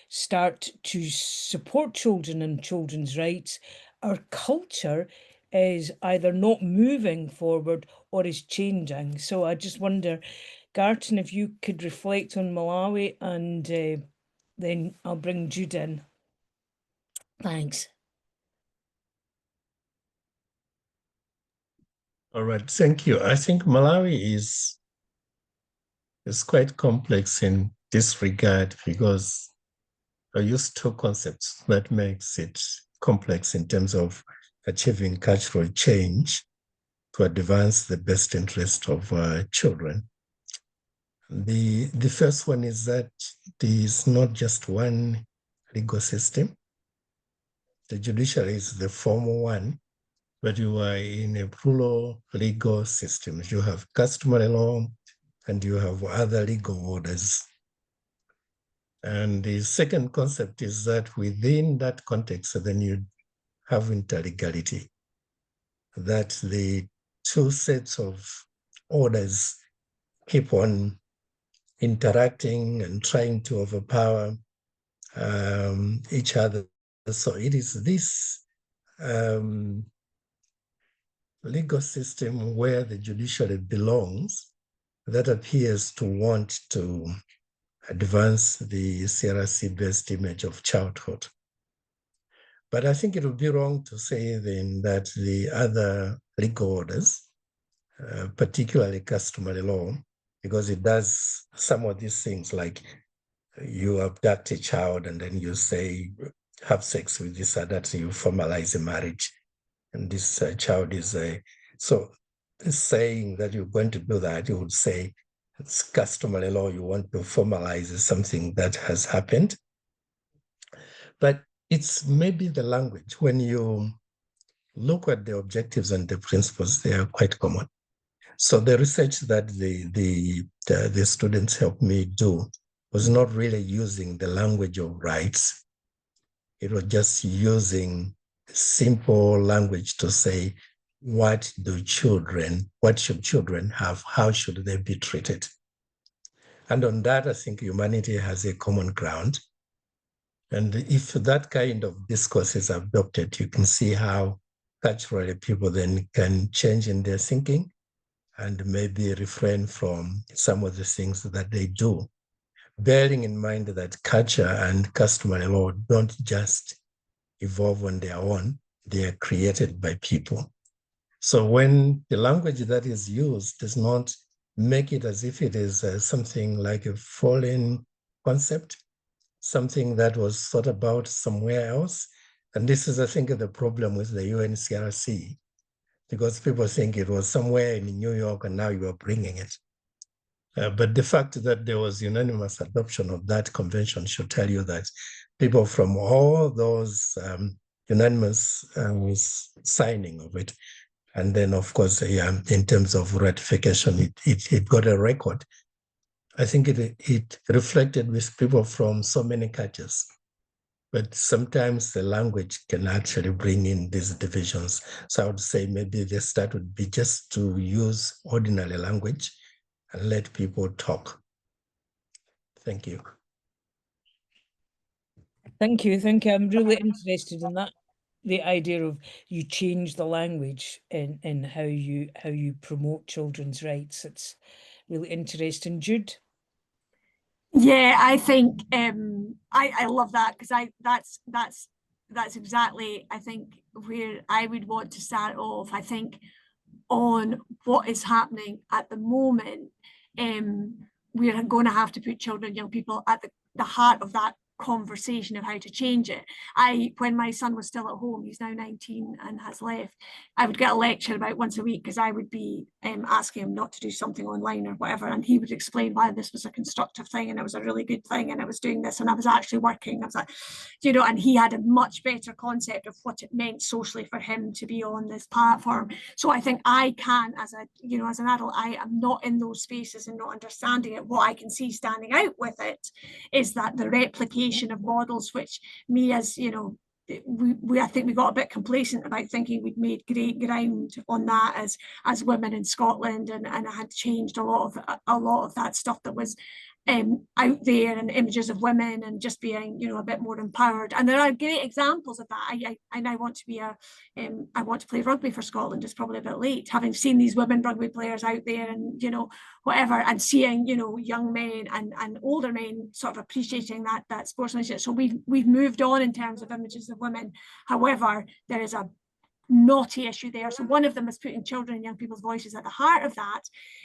C: start to support children and children's rights, our culture is either not moving forward or is changing. So I just wonder, Garton, if you could reflect on Malawi, and then I'll bring Jude in. Thanks.
A: All right, thank you. I think Malawi is quite complex in this regard, because I use two concepts that makes it complex in terms of achieving cultural change to advance the best interest of children. The first one is that there is not just one legal system. The judiciary is the formal one, but you are in a plural legal system. You have customary law, and you have other legal orders. And the second concept is that within that context, then you have interlegality, that the two sets of orders keep on interacting and trying to overpower each other. So it is this legal system where the judiciary belongs that appears to want to advance the CRC-based image of childhood. But I think it would be wrong to say then that the other legal orders, particularly customary law, because it does some of these things like you abduct a child and then you say, have sex with this adult, you formalize a marriage. And this child is so saying that you're going to do that, you would say it's customary law, you want to formalize something that has happened. But it's maybe the language. When you look at the objectives and the principles, they are quite common. So the research that the students helped me do was not really using the language of rights. It was just using simple language to say, what should children have? How should they be treated? And on that, I think humanity has a common ground. And if that kind of discourse is adopted, you can see how culturally people then can change in their thinking and maybe refrain from some of the things that they do, bearing in mind that culture and customary law don't just evolve on their own, they are created by people. So when the language that is used does not make it as if it is something like a foreign concept, something that was thought about somewhere else. And this is, I think, the problem with the UNCRC, because people think it was somewhere in New York and now you are bringing it. But the fact that there was unanimous adoption of that convention should tell you that people from all those unanimous signing of it, and then, of course, in terms of ratification, it got a record. I think it reflected with people from so many cultures. But sometimes the language can actually bring in these divisions. So I would say maybe the start would be just to use ordinary language and let people talk. Thank you.
C: Thank you. I'm really interested in that. The idea of you change the language in how you promote children's rights. It's really interesting. Jude?
D: Yeah, I think I love that, because that's exactly, I think, where I would want to start off. I think on what is happening at the moment, we're going to have to put children, young people at the heart of that conversation of how to change it. When my son was still at home, he's now 19 and has left, I would get a lecture about once a week, because I would be asking him not to do something online or whatever, and he would explain why this was a constructive thing and it was a really good thing and I was doing this and I was actually working. I was like, you know, and he had a much better concept of what it meant socially for him to be on this platform. So I think I can, as an adult, I am not in those spaces and not understanding it. What I can see standing out with it is that the replication of models, which me, as you know, I think we got a bit complacent about thinking we'd made great ground on that as women in Scotland, and I had changed a lot of that stuff that was out there, and images of women and just being, you know, a bit more empowered. And there are great examples of that. I want to be I want to play rugby for Scotland. It's probably a bit late, having seen these women rugby players out there and, you know, whatever, and seeing, you know, young men and older men sort of appreciating that sportsmanship. So we've moved on in terms of images of women. However, there is a knotty issue there. So one of them is putting children and young people's voices at the heart of that,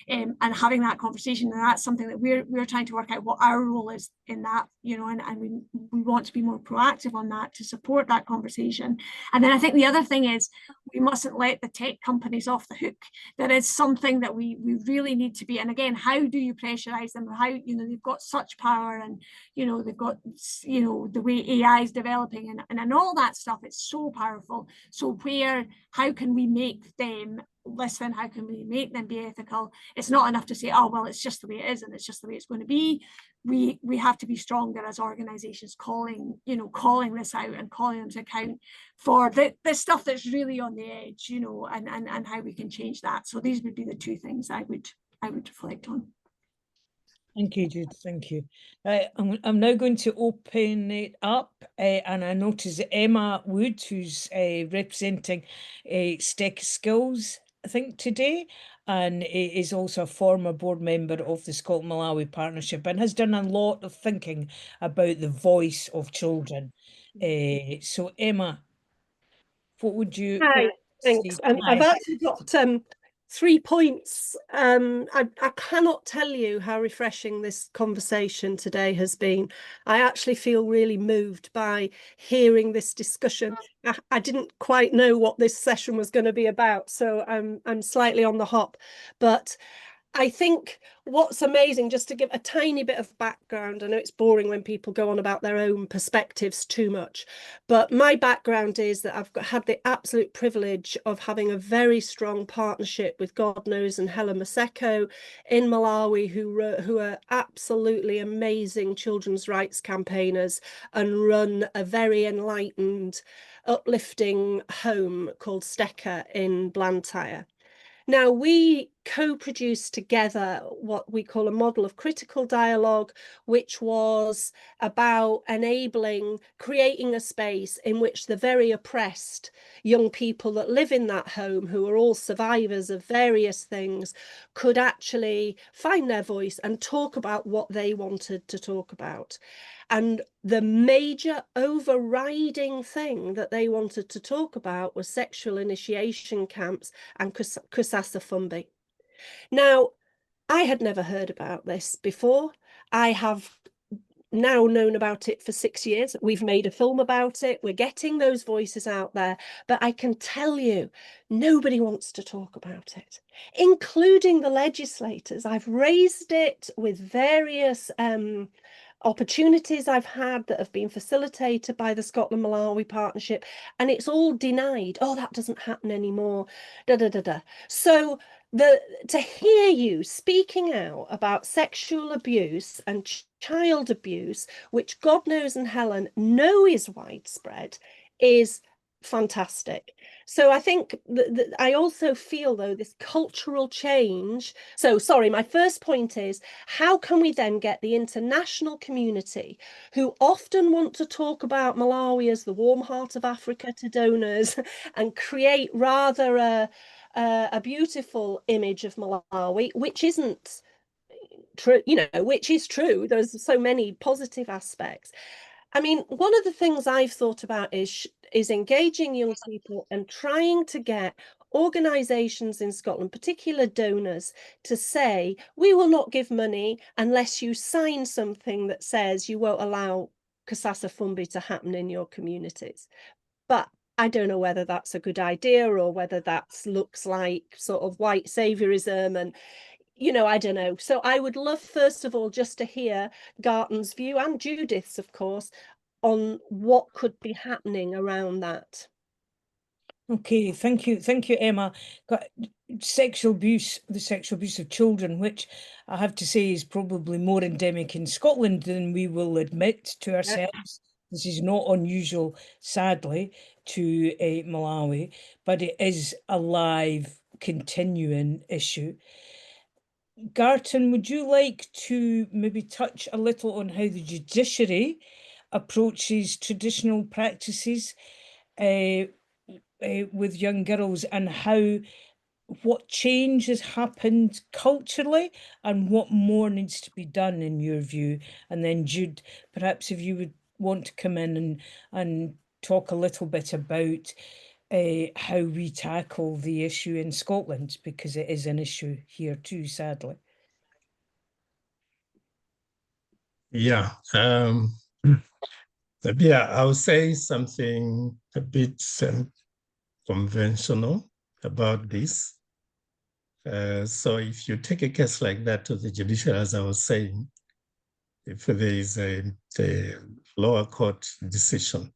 D: and having that conversation. And that's something that we're trying to work out what our role is in that, you know, and we want to be more proactive on that to support that conversation. And then I think the other thing is we mustn't let the tech companies off the hook. That is something that we really need to be. And again, how do you pressurize them? How, you know, they've got such power, and, you know, they've got, you know, the way AI is developing and all that stuff. It's so powerful. So how can we make them listen, how can we make them be ethical? It's not enough to say, oh, well, it's just the way it is and it's just the way it's going to be. We have to be stronger as organizations calling this out and calling them to account for the stuff that's really on the edge, and how we can change that. So these would be the two things I would reflect on.
C: Thank you, Jude. Thank you. I'm now going to open it up, and I notice Emma Wood, who's representing STEC Skills, I think, today, and is also a former board member of the Scotland-Malawi Partnership and has done a lot of thinking about the voice of children. So, Emma, what would you
E: Hi, thanks. I've actually got 3 points. I cannot tell you how refreshing this conversation today has been. I actually feel really moved by hearing this discussion. I didn't quite know what this session was going to be about, so I'm slightly on the hop. But I think what's amazing, just to give a tiny bit of background, I know it's boring when people go on about their own perspectives too much, but my background is that I've had the absolute privilege of having a very strong partnership with God Knows and Helen Maseko in Malawi, who are absolutely amazing children's rights campaigners and run a very enlightened, uplifting home called Stecker in Blantyre. Now, we co-produced together what we call a model of critical dialogue, which was about creating a space in which the very oppressed young people that live in that home, who are all survivors of various things, could actually find their voice and talk about what they wanted to talk about. And the major overriding thing that they wanted to talk about was sexual initiation camps and kusasa fumbi. Now, I had never heard about this before. I have now known about it for 6 years. We've made a film about it. We're getting those voices out there. But I can tell you, nobody wants to talk about it, including the legislators. I've raised it with various opportunities I've had that have been facilitated by the Scotland-Malawi Partnership, and it's all denied. Oh, that doesn't happen anymore. So to hear you speaking out about sexual abuse and child abuse, which God Knows and Helen know is widespread, is fantastic. So I think I also feel, though, this cultural change. So sorry, my first point is, how can we then get the international community, who often want to talk about Malawi as the warm heart of Africa to donors and create rather a beautiful image of Malawi, which isn't true, which is true. There's so many positive aspects. I mean, one of the things I've thought about is engaging young people and trying to get organisations in Scotland, particular donors, to say, we will not give money unless you sign something that says you won't allow kusasa fumbi to happen in your communities. But I don't know whether that's a good idea or whether that looks like sort of white saviorism, and I don't know. So I would love, first of all, just to hear Garton's view, and Judith's, of course, on what could be happening around that.
C: Okay, thank you, Emma. Sexual abuse, the sexual abuse of children, which I have to say is probably more endemic in Scotland than we will admit to ourselves. This is not unusual, sadly, to Malawi, but it is a live, continuing issue. Garton, would you like to maybe touch a little on how the judiciary approaches traditional practices with young girls, and what change has happened culturally and what more needs to be done in your view? And then Jude, perhaps if you would want to come in and talk a little bit about how we tackle the issue in Scotland, because it is an issue here too, sadly.
A: Yeah. I'll say something a bit conventional about this. So if you take a case like that to the judiciary, as I was saying, if there is a lower court decision,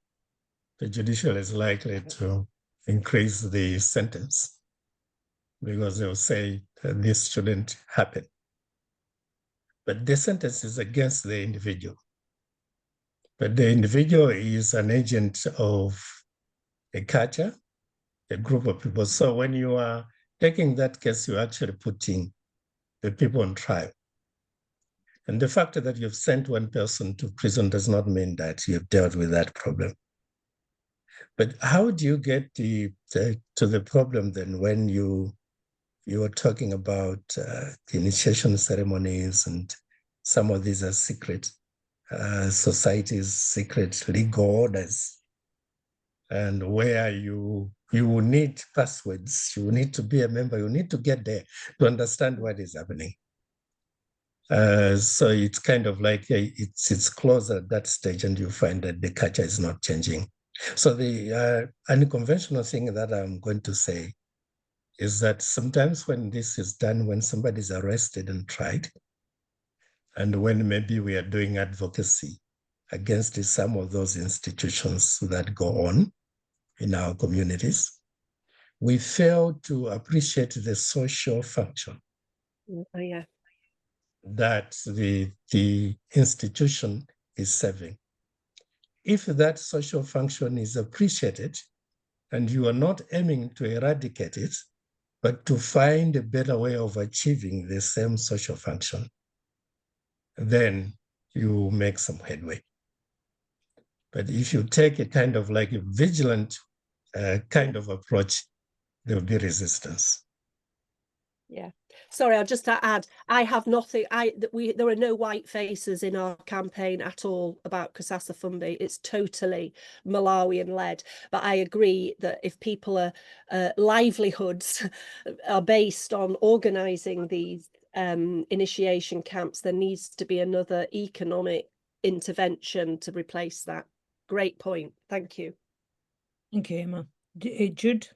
A: the judiciary is likely to increase the sentence. because they'll say this shouldn't happen. But the sentence is against the individual. But the individual is an agent of a culture, a group of people. So when you are taking that case, you're actually putting the people on trial. And the fact that you've sent one person to prison does not mean that you've dealt with that problem. But how do you get to the problem then when you were talking about the initiation ceremonies, and some of these are secret societies, secret legal orders, and where you will need passwords, you need to be a member, you need to get there to understand what is happening. So it's kind of like it's closer at that stage, and you find that the culture is not changing. So the unconventional thing that I'm going to say is that sometimes when this is done, when somebody is arrested and tried, and when maybe we are doing advocacy against some of those institutions that go on in our communities, we fail to appreciate the social function that the institution is serving. If that social function is appreciated, and you are not aiming to eradicate it, but to find a better way of achieving the same social function, then you make some headway. But if you take a kind of like a vigilant kind of approach, there will be resistance.
E: Yeah. Sorry, I'll just add, I have nothing, there are no white faces in our campaign at all about Kusasa Fumbi. It's totally Malawian led. But I agree that if people are livelihoods are based on organising these initiation camps, there needs to be another economic intervention to replace that. Great point. Thank you.
C: Thank you, Emma. Jude?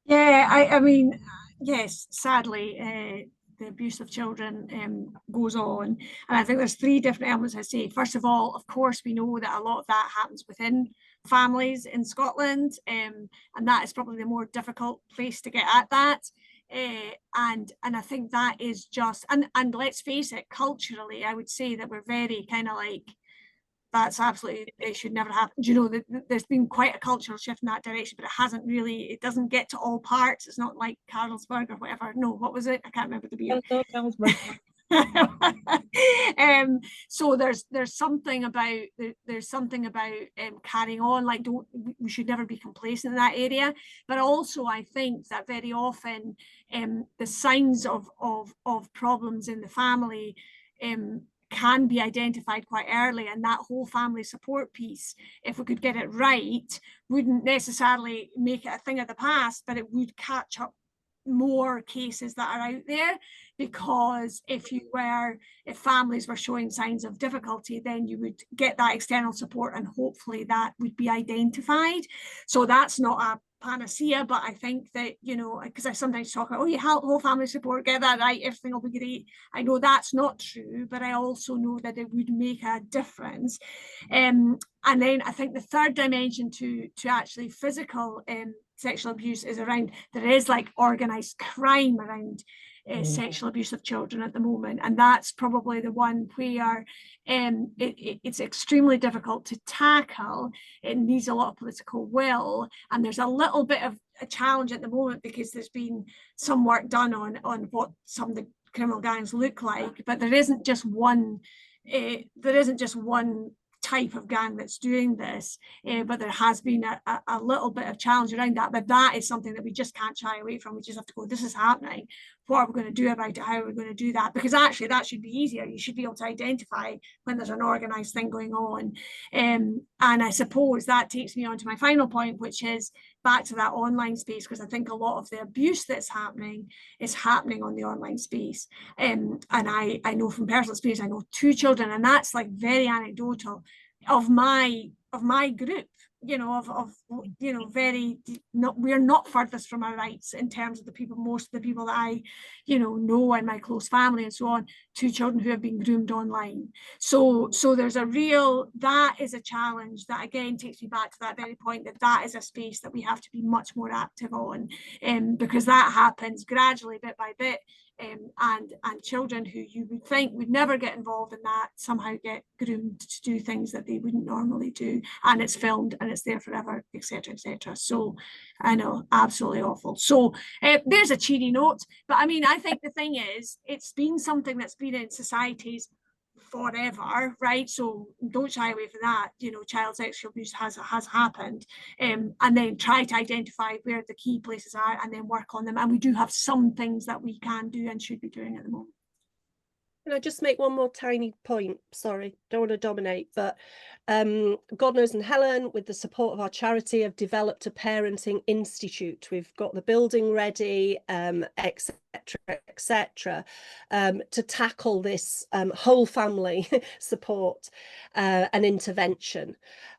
D: Yeah, I mean, yes, sadly, the abuse of children goes on. And I think there's three different elements I say. First of all, of course, we know that a lot of that happens within families in Scotland, and that is probably the more difficult place to get at that. And I think that is just, and let's face it, culturally, I would say that we're very kind of like, that's absolutely, it should never happen. You know, there's been quite a cultural shift in that direction, but it hasn't really, it doesn't get to all parts. It's not like Carlsberg or whatever. No, what was it? I can't remember the beer.
C: Carlsberg.
D: So there's something about carrying on, like we should never be complacent in that area. But also I think that very often the signs of problems in the family can be identified quite early, and that whole family support piece, if we could get it right, wouldn't necessarily make it a thing of the past, but it would catch up more cases that are out there. Because if families were showing signs of difficulty, then you would get that external support, and hopefully that would be identified. So that's not a panacea, but I think that, you know, because I sometimes talk about, oh, you help whole family support, get that right, everything will be great. I know that's not true, but I also know that it would make a difference. And then I think the third dimension to actually physical sexual abuse is around, there is like organised crime around sexual abuse of children at the moment, and that's probably the one where it's extremely difficult to tackle. It needs a lot of political will, and there's a little bit of a challenge at the moment because there's been some work done on what some of the criminal gangs look like, but there isn't just one type of gang that's doing this, but there has been a little bit of challenge around that. But that is something that we just can't shy away from. We just have to go, this is happening. What are we going to do about it? How are we going to do that? Because actually that should be easier. You should be able to identify when there's an organised thing going on. And I suppose that takes me on to my final point, which is back to that online space, because I think a lot of the abuse that's happening is happening on the online space. And I know from personal experience, I know 2 children, and that's like very anecdotal, of my my group, you know, you know, we're not furthest from our rights in terms of the people, most of the people that I, you know in my close family and so on, to children who have been groomed online. So there's that is a challenge that again takes me back to that very point, that is a space that we have to be much more active on, because that happens gradually, bit by bit. And children who you would think would never get involved in that somehow get groomed to do things that they wouldn't normally do, and it's filmed and it's there forever, etc., etc. So I know, absolutely awful. So there's a cheery note, but I mean, I think the thing is, it's been something that's been in societies forever, right? So don't shy away from that. You know, child sexual abuse has happened, and then try to identify where the key places are and then work on them. And we do have some things that we can do and should be doing at the moment.
E: Can I just make one more tiny point? Sorry, don't want to dominate, but God Knows and Helen, with the support of our charity, have developed a parenting institute. We've got the building ready, etc., etc., to tackle this whole family support and intervention.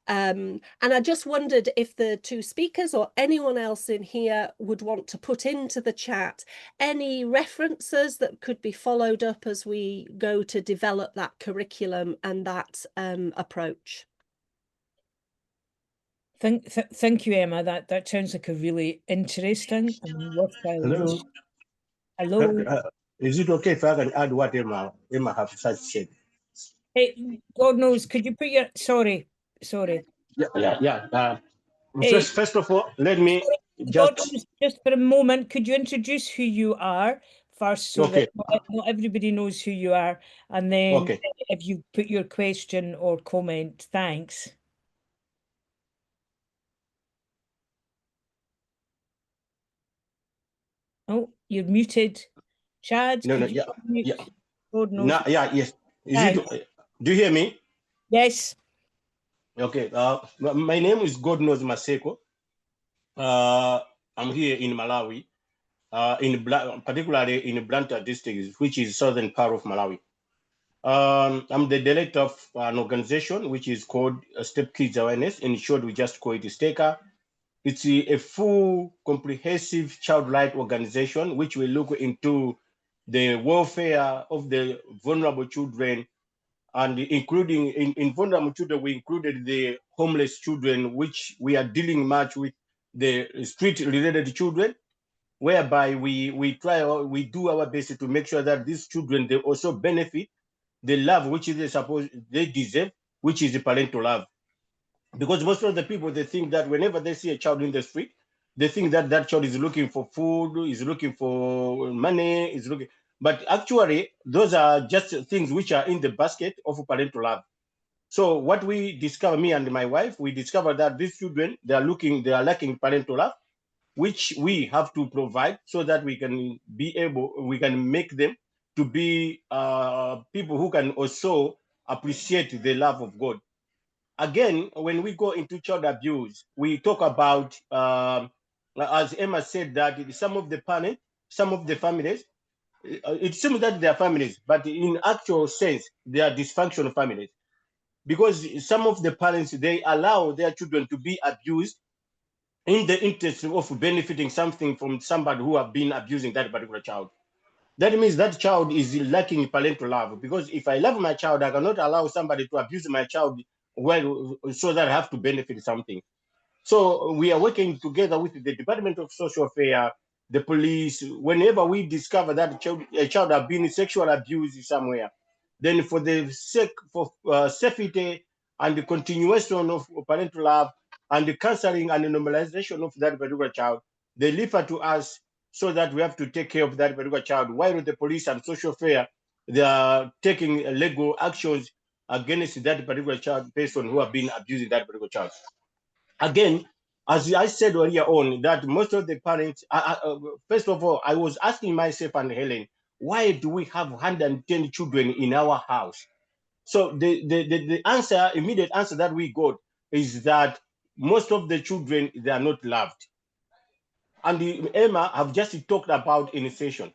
E: And I just wondered if the two speakers or anyone else in here would want to put into the chat any references that could be followed up as we go to develop that curriculum and that approach.
C: Thank you, Emma. That sounds like a really interesting and worthwhile. Hello.
F: Is it okay if I can add what Emma have said?
C: Hey, God knows, could you put your sorry.
F: Yeah.
C: Hey,
F: first of all, let me
C: just for a moment, could you introduce who you are first, so
F: okay,
C: that not everybody knows who you are, and then if you put your question or comment. Thanks. Oh, you're muted, Chad.
F: No, yeah.
C: God knows.
F: No, yeah, yes. Do you hear me?
C: Yes.
F: Okay. My name is God Knows Maseko. I'm here in Malawi, particularly in Blantyre district, which is southern part of Malawi. I'm the director of an organization which is called Step Kids Awareness. In short, we just call it STECA. It's a full, comprehensive child rights organization which will look into the welfare of the vulnerable children, and including in vulnerable children, we included the homeless children, which we are dealing much with the street-related children, whereby we do our best to make sure that these children, they also benefit the love which they deserve, which is the parental love. Because most of the people, they think that whenever they see a child in the street, they think that that child is looking for food, is looking for money, but actually those are just things which are in the basket of parental love. So what we discover, me and my wife, we discovered that these children, they are lacking parental love, which we have to provide so that we can make them to be people who can also appreciate the love of God. Again, when we go into child abuse, we talk about, as Emma said, that some of the parents, some of the families, it seems that they are families, but in actual sense, they are dysfunctional families. Because some of the parents, they allow their children to be abused in the interest of benefiting something from somebody who have been abusing that particular child. That means that child is lacking parental love, because if I love my child, I cannot allow somebody to abuse my child so that I have to benefit something. So we are working together with the Department of Social Affairs, the police. Whenever we discover that a child has been sexually abused somewhere, then for the sake of safety and the continuation of parental love and the counseling and the normalization of that particular child, they refer to us, so that we have to take care of that particular child, while the police and social affairs, they are taking legal actions against that particular person who have been abusing that particular child. Again, as I said earlier on, that most of the parents, first of all, I was asking myself and Helen, why do we have 110 children in our house? So the answer, immediate answer that we got is that most of the children, they are not loved. And Emma have just talked about initiation.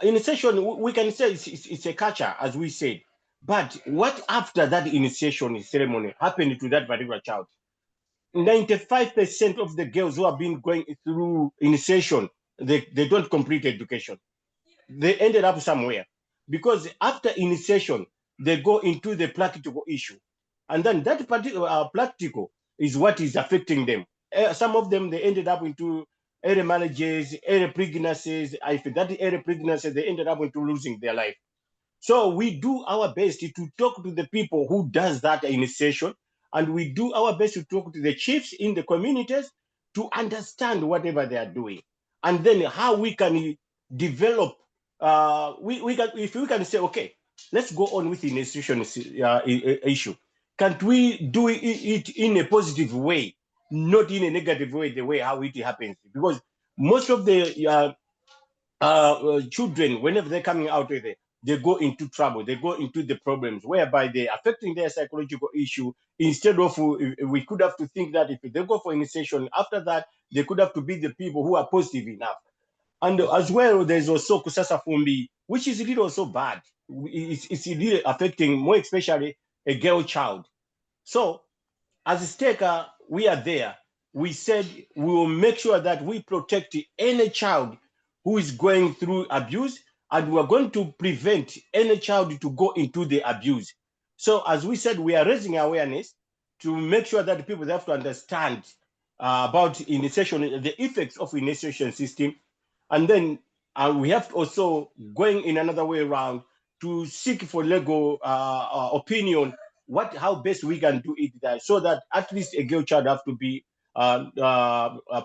F: Initiation, we can say it's a culture, as we said. But what after that initiation ceremony happened to that particular child? 95% of the girls who have been going through initiation, they don't complete education. They ended up somewhere because after initiation, they go into the practical issue. And then that particular practical is what is affecting them. Some of them, they ended up into early marriages, early pregnancies. If that early pregnancy, they ended up into losing their life. So we do our best to talk to the people who does that initiation, and we do our best to talk to the chiefs in the communities to understand whatever they are doing, and then how we can develop. We can, if we can say, okay, let's go on with the initiation issue. Can't we do it in a positive way, not in a negative way, the way how it happens? Because most of the children, whenever they're coming out with it, they go into trouble, they go into the problems whereby they're affecting their psychological issue. Instead of, we could have to think that if they go for initiation, after that, they could have to be the people who are positive enough. And as well, there's also Kusasa Fumbi, which is really also bad. It's really affecting more especially a girl child. So as a staker, we are there. We said we will make sure that we protect any child who is going through abuse, and we're going to prevent any child to go into the abuse. So as we said, we are raising awareness to make sure that people have to understand about initiation, the effects of initiation system. And then we have to also going in another way around to seek for legal opinion, how best we can do it there, so that at least a girl child have to be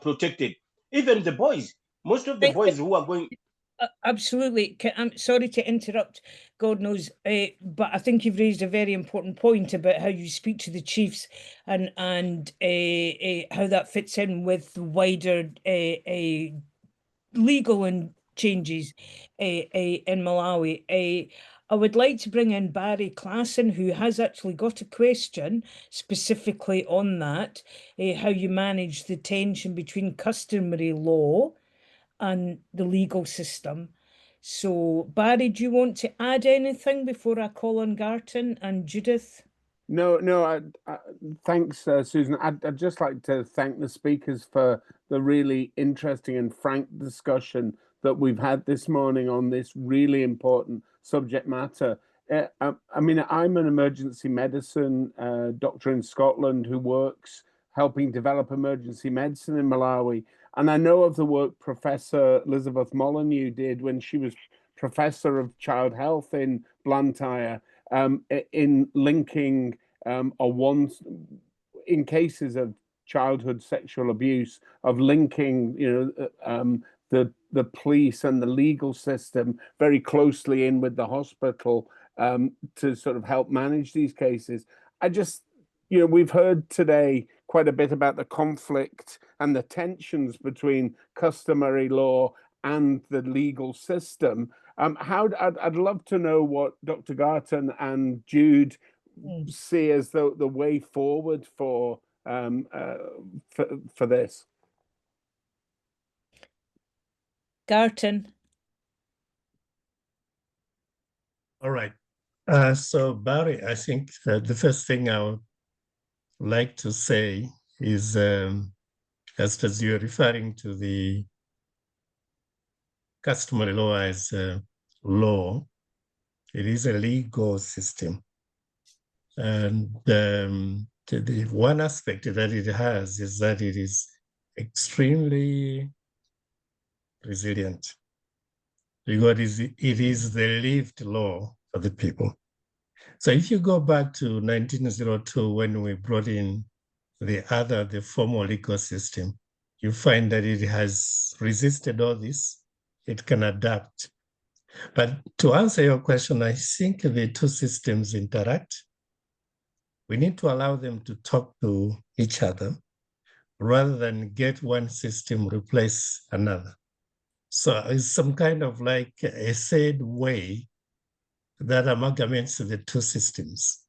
F: protected. Even the boys, most of the boys who are going.
C: Absolutely. I'm sorry to interrupt, God knows, but I think you've raised a very important point about how you speak to the chiefs and how that fits in with wider legal and changes in Malawi. I would like to bring in Barry Klassen, who has actually got a question specifically on that, how you manage the tension between customary law and the legal system. So, Barry, do you want to add anything before I call on Garton and Judith?
G: No. Thanks, Susan. I'd just like to thank the speakers for the really interesting and frank discussion that we've had this morning on this really important subject matter. I mean, I'm an emergency medicine doctor in Scotland who works helping develop emergency medicine in Malawi. And I know of the work Professor Elizabeth Molyneux did when she was Professor of Child Health in Blantyre, in linking in cases of childhood sexual abuse, of linking, the police and the legal system very closely in with the hospital to sort of help manage these cases. We've heard today quite a bit about the conflict and the tensions between customary law and the legal system. I'd love to know what Dr. Garton and Jude see as the way forward for this.
C: Garton.
A: All right. So Barry, I think the first thing I would like to say is, as you're referring to the customary law as law, it is a legal system. And the one aspect that it has is that it is extremely resilient, because it is the lived law for the people. So if you go back to 1902, when we brought in the formal legal system, you find that it has resisted all this. It can adapt. But to answer your question, I think the two systems interact. We need to allow them to talk to each other rather than get one system replace another. So it's some kind of like a third way that amalgamates the two systems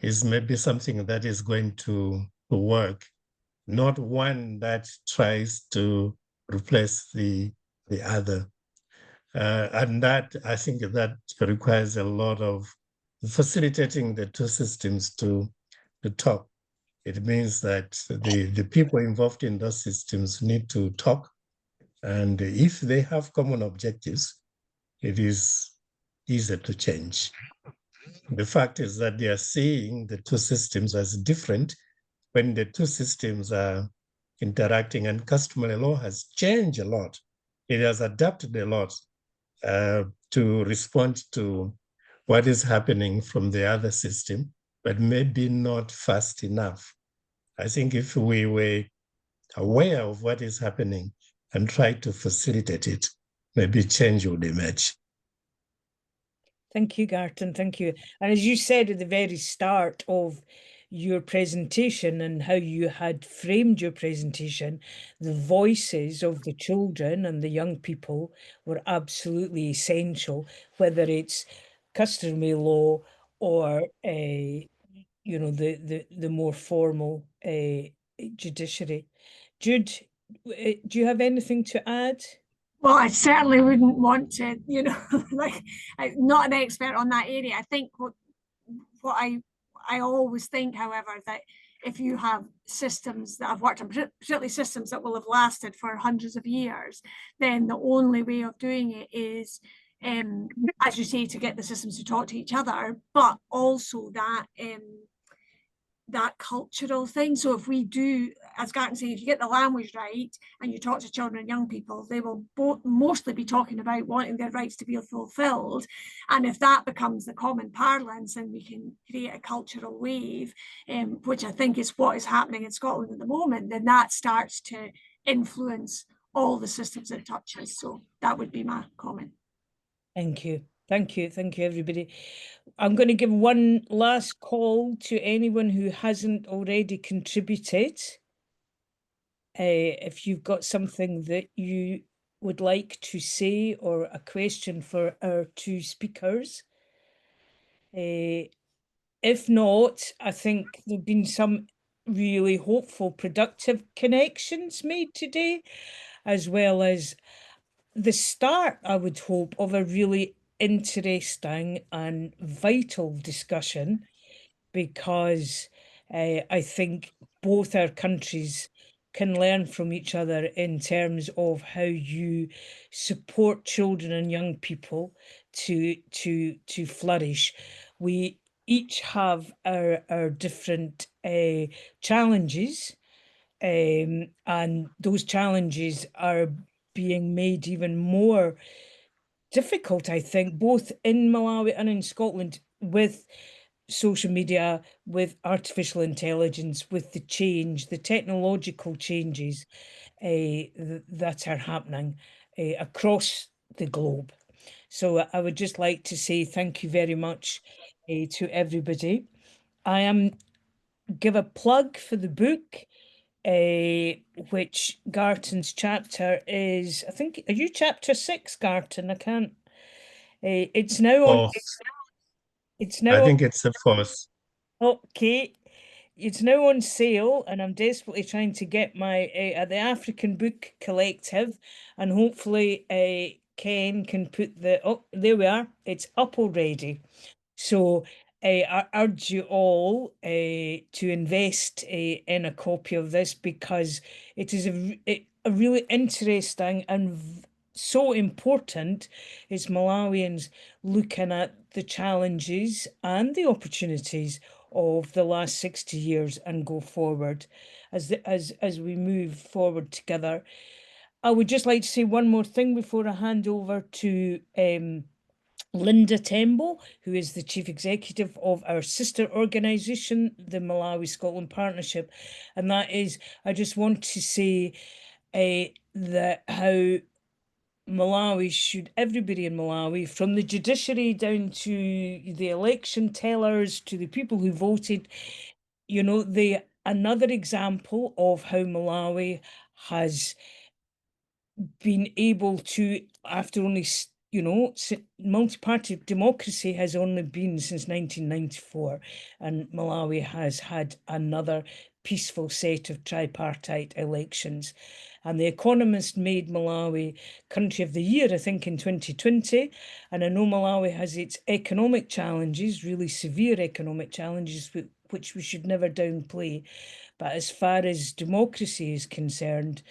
A: is maybe something that is going to work, not one that tries to replace the other. And that, I think that requires a lot of facilitating the two systems to talk. It means that the people involved in those systems need to talk. And if they have common objectives, it is easier to change. The fact is that they are seeing the two systems as different when the two systems are interacting, and customary law has changed a lot. It has adapted a lot to respond to what is happening from the other system, but maybe not fast enough. I think if we were aware of what is happening and try to facilitate it, maybe change would emerge.
C: Thank you, Garton. Thank you. And as you said at the very start of your presentation and how you had framed your presentation, the voices of the children and the young people were absolutely essential, whether it's customary law or you know, the more formal judiciary. Jude, do you have anything to add?
D: Well, I certainly wouldn't want to, you know, like, I'm not an expert on that area. I think what I always think, however, that if you have systems that have worked on, particularly systems that will have lasted for hundreds of years, then the only way of doing it is, as you say, to get the systems to talk to each other, but also that that cultural thing. So if we do, as Garton said, if you get the language right and you talk to children and young people, they will mostly be talking about wanting their rights to be fulfilled. And if that becomes the common parlance, and we can create a cultural wave, which I think is what is happening in Scotland at the moment, then that starts to influence all the systems it touches. So that would be my comment.
C: Thank you. Thank you. Thank you, everybody. I'm going to give one last call to anyone who hasn't already contributed. If you've got something that you would like to say or a question for our two speakers. If not, I think there have been some really hopeful, productive connections made today, as well as the start, I would hope, of a really interesting and vital discussion, because I think both our countries can learn from each other in terms of how you support children and young people to flourish. We each have our different challenges, and those challenges are being made even more difficult, I think, both in Malawi and in Scotland, with social media, with artificial intelligence, with the change, the technological changes that are happening across the globe. So I would just like to say thank you very much to everybody. I am give a plug for the book, which Garton's chapter is, I think, are you chapter 6, Garton? I can't. It's now on. It's now.
A: I think it's the 4th.
C: Okay, it's now on sale, and I'm desperately trying to get my at the African Book Collective, and hopefully Ken can put the. Oh, there we are. It's up already. So I urge you all to invest in a copy of this, because it is a really interesting and so important. It's Malawians looking at the challenges and the opportunities of the last 60 years and go forward as we move forward together. I would just like to say one more thing before I hand over to Linda Dembo, who is the Chief Executive of our sister organisation, the Malawi-Scotland Partnership. And that is, I just want to say that how Malawi should, everybody in Malawi, from the judiciary down to the election tellers to the people who voted, you know, another example of how Malawi has been able to, after only, you know, multi-party democracy has only been since 1994, and Malawi has had another peaceful set of tripartite elections. And The Economist made Malawi Country of the Year, I think, in 2020. And I know Malawi has its economic challenges, really severe economic challenges, which we should never downplay. But as far as democracy is concerned,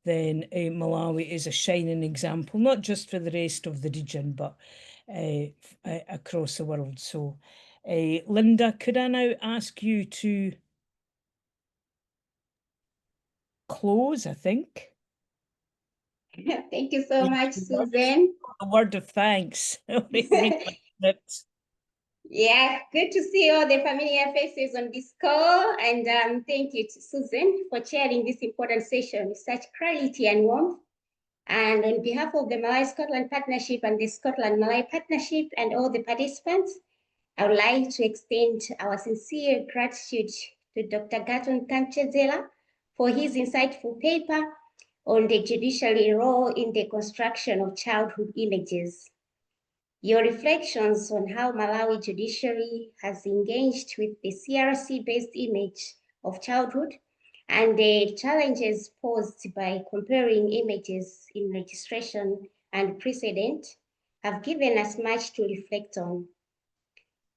C: then Malawi is a shining example, not just for the rest of the region, but across the world. So, Linda, could I now ask you to close, I think?
H: Thank you so much, Susan.
C: A word of thanks.
H: Yeah, good to see all the familiar faces on this call. And thank you to Susan for chairing this important session with such clarity and warmth. And on behalf of the Malawi-Scotland Partnership and the Scotland-Malawi Partnership and all the participants, I would like to extend our sincere gratitude to Dr. Garton Kamchedzera for his insightful paper on the judiciary role in the construction of childhood images. Your reflections on how Malawi judiciary has engaged with the CRC-based image of childhood and the challenges posed by comparing images in registration and precedent have given us much to reflect on.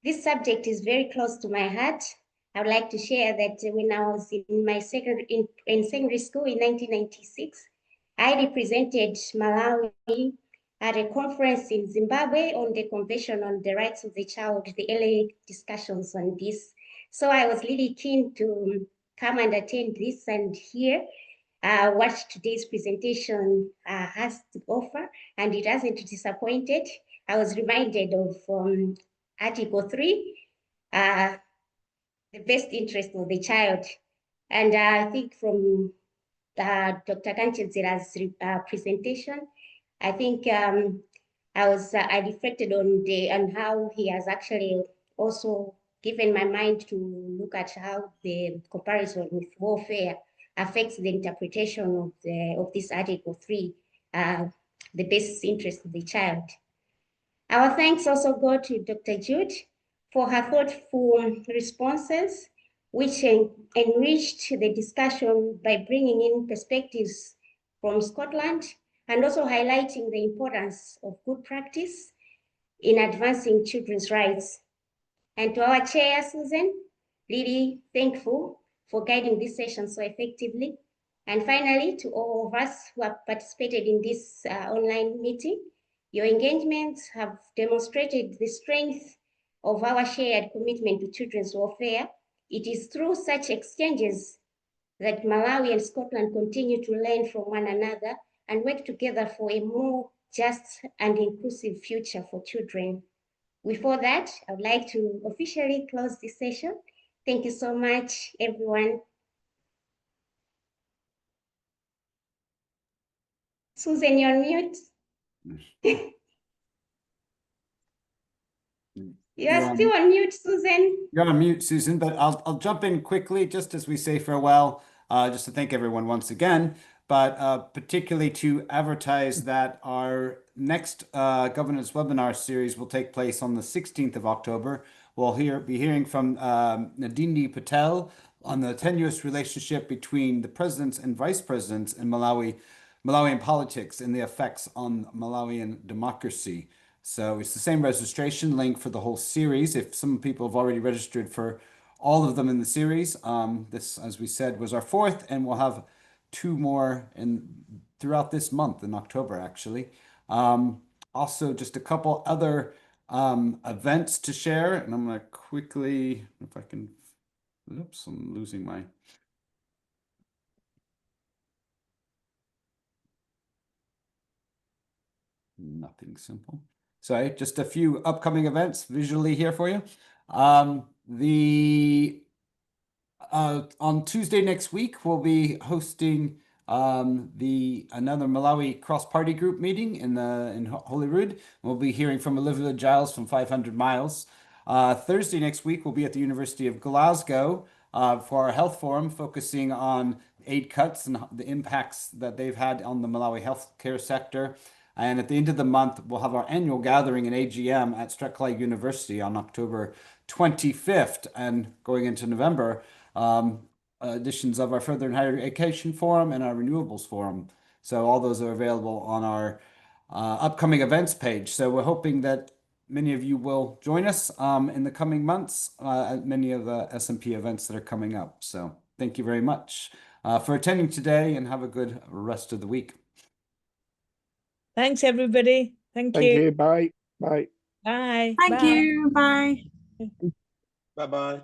H: This subject is very close to my heart. I would like to share that when I was in my secondary school in 1996, I represented Malawi at a conference in Zimbabwe on the Convention on the Rights of the Child, the LA discussions on this. So I was really keen to come and attend this and hear what today's presentation has to offer, and it hasn't disappointed. I was reminded of Article 3, the best interest of the child. And I think from Dr. Kamchedzera's presentation, I think I reflected on how he has actually also given my mind to look at how the comparison with warfare affects the interpretation of this Article 3, the best interest of the child. Our thanks also go to Dr. Jude for her thoughtful responses, which enriched the discussion by bringing in perspectives from Scotland and also highlighting the importance of good practice in advancing children's rights. And to our chair, Susan, really thankful for guiding this session so effectively. And finally, to all of us who have participated in this online meeting, your engagements have demonstrated the strength of our shared commitment to children's welfare. It is through such exchanges that Malawi and Scotland continue to learn from one another and work together for a more just and inclusive future for children. Before that, I would like to officially close this session. Thank you so much, everyone. Susan, you're on mute. You're still on mute, Susan.
I: You're on mute, Susan, but I'll jump in quickly just as we say farewell, just to thank everyone once again, but particularly to advertise that our next governance webinar series will take place on the 16th of October. We'll be hearing from Nadini Patel on the tenuous relationship between the presidents and vice presidents in Malawian politics and the effects on Malawian democracy. So it's the same registration link for the whole series. If some people have already registered for all of them in the series, this, as we said, was our fourth, and we'll have two more throughout this month in October, actually. Also, just a couple other events to share, and I'm going to quickly, if I can, oops, I'm losing my. Nothing simple. Sorry, just a few upcoming events visually here for you. On Tuesday next week, we'll be hosting another Malawi cross-party group meeting in Holyrood. We'll be hearing from Olivia Giles from 500 Miles. Thursday next week, we'll be at the University of Glasgow for our health forum, focusing on aid cuts and the impacts that they've had on the Malawi healthcare sector. And at the end of the month, we'll have our annual gathering in AGM at Strathclyde University on October 25th. And going into November, editions of our Further and Higher Education Forum and our Renewables Forum. So all those are available on our upcoming events page. So we're hoping that many of you will join us in the coming months at many of the S&P events that are coming up. So thank you very much for attending today, and have a good rest of the week.
C: Thanks, everybody. Thank you.
G: Bye. Bye.
C: Bye.
D: Thank you. Bye.
F: Bye-bye.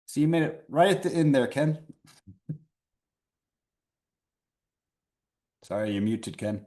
I: So you made it right at the end there, Ken. Sorry, you're muted, Ken.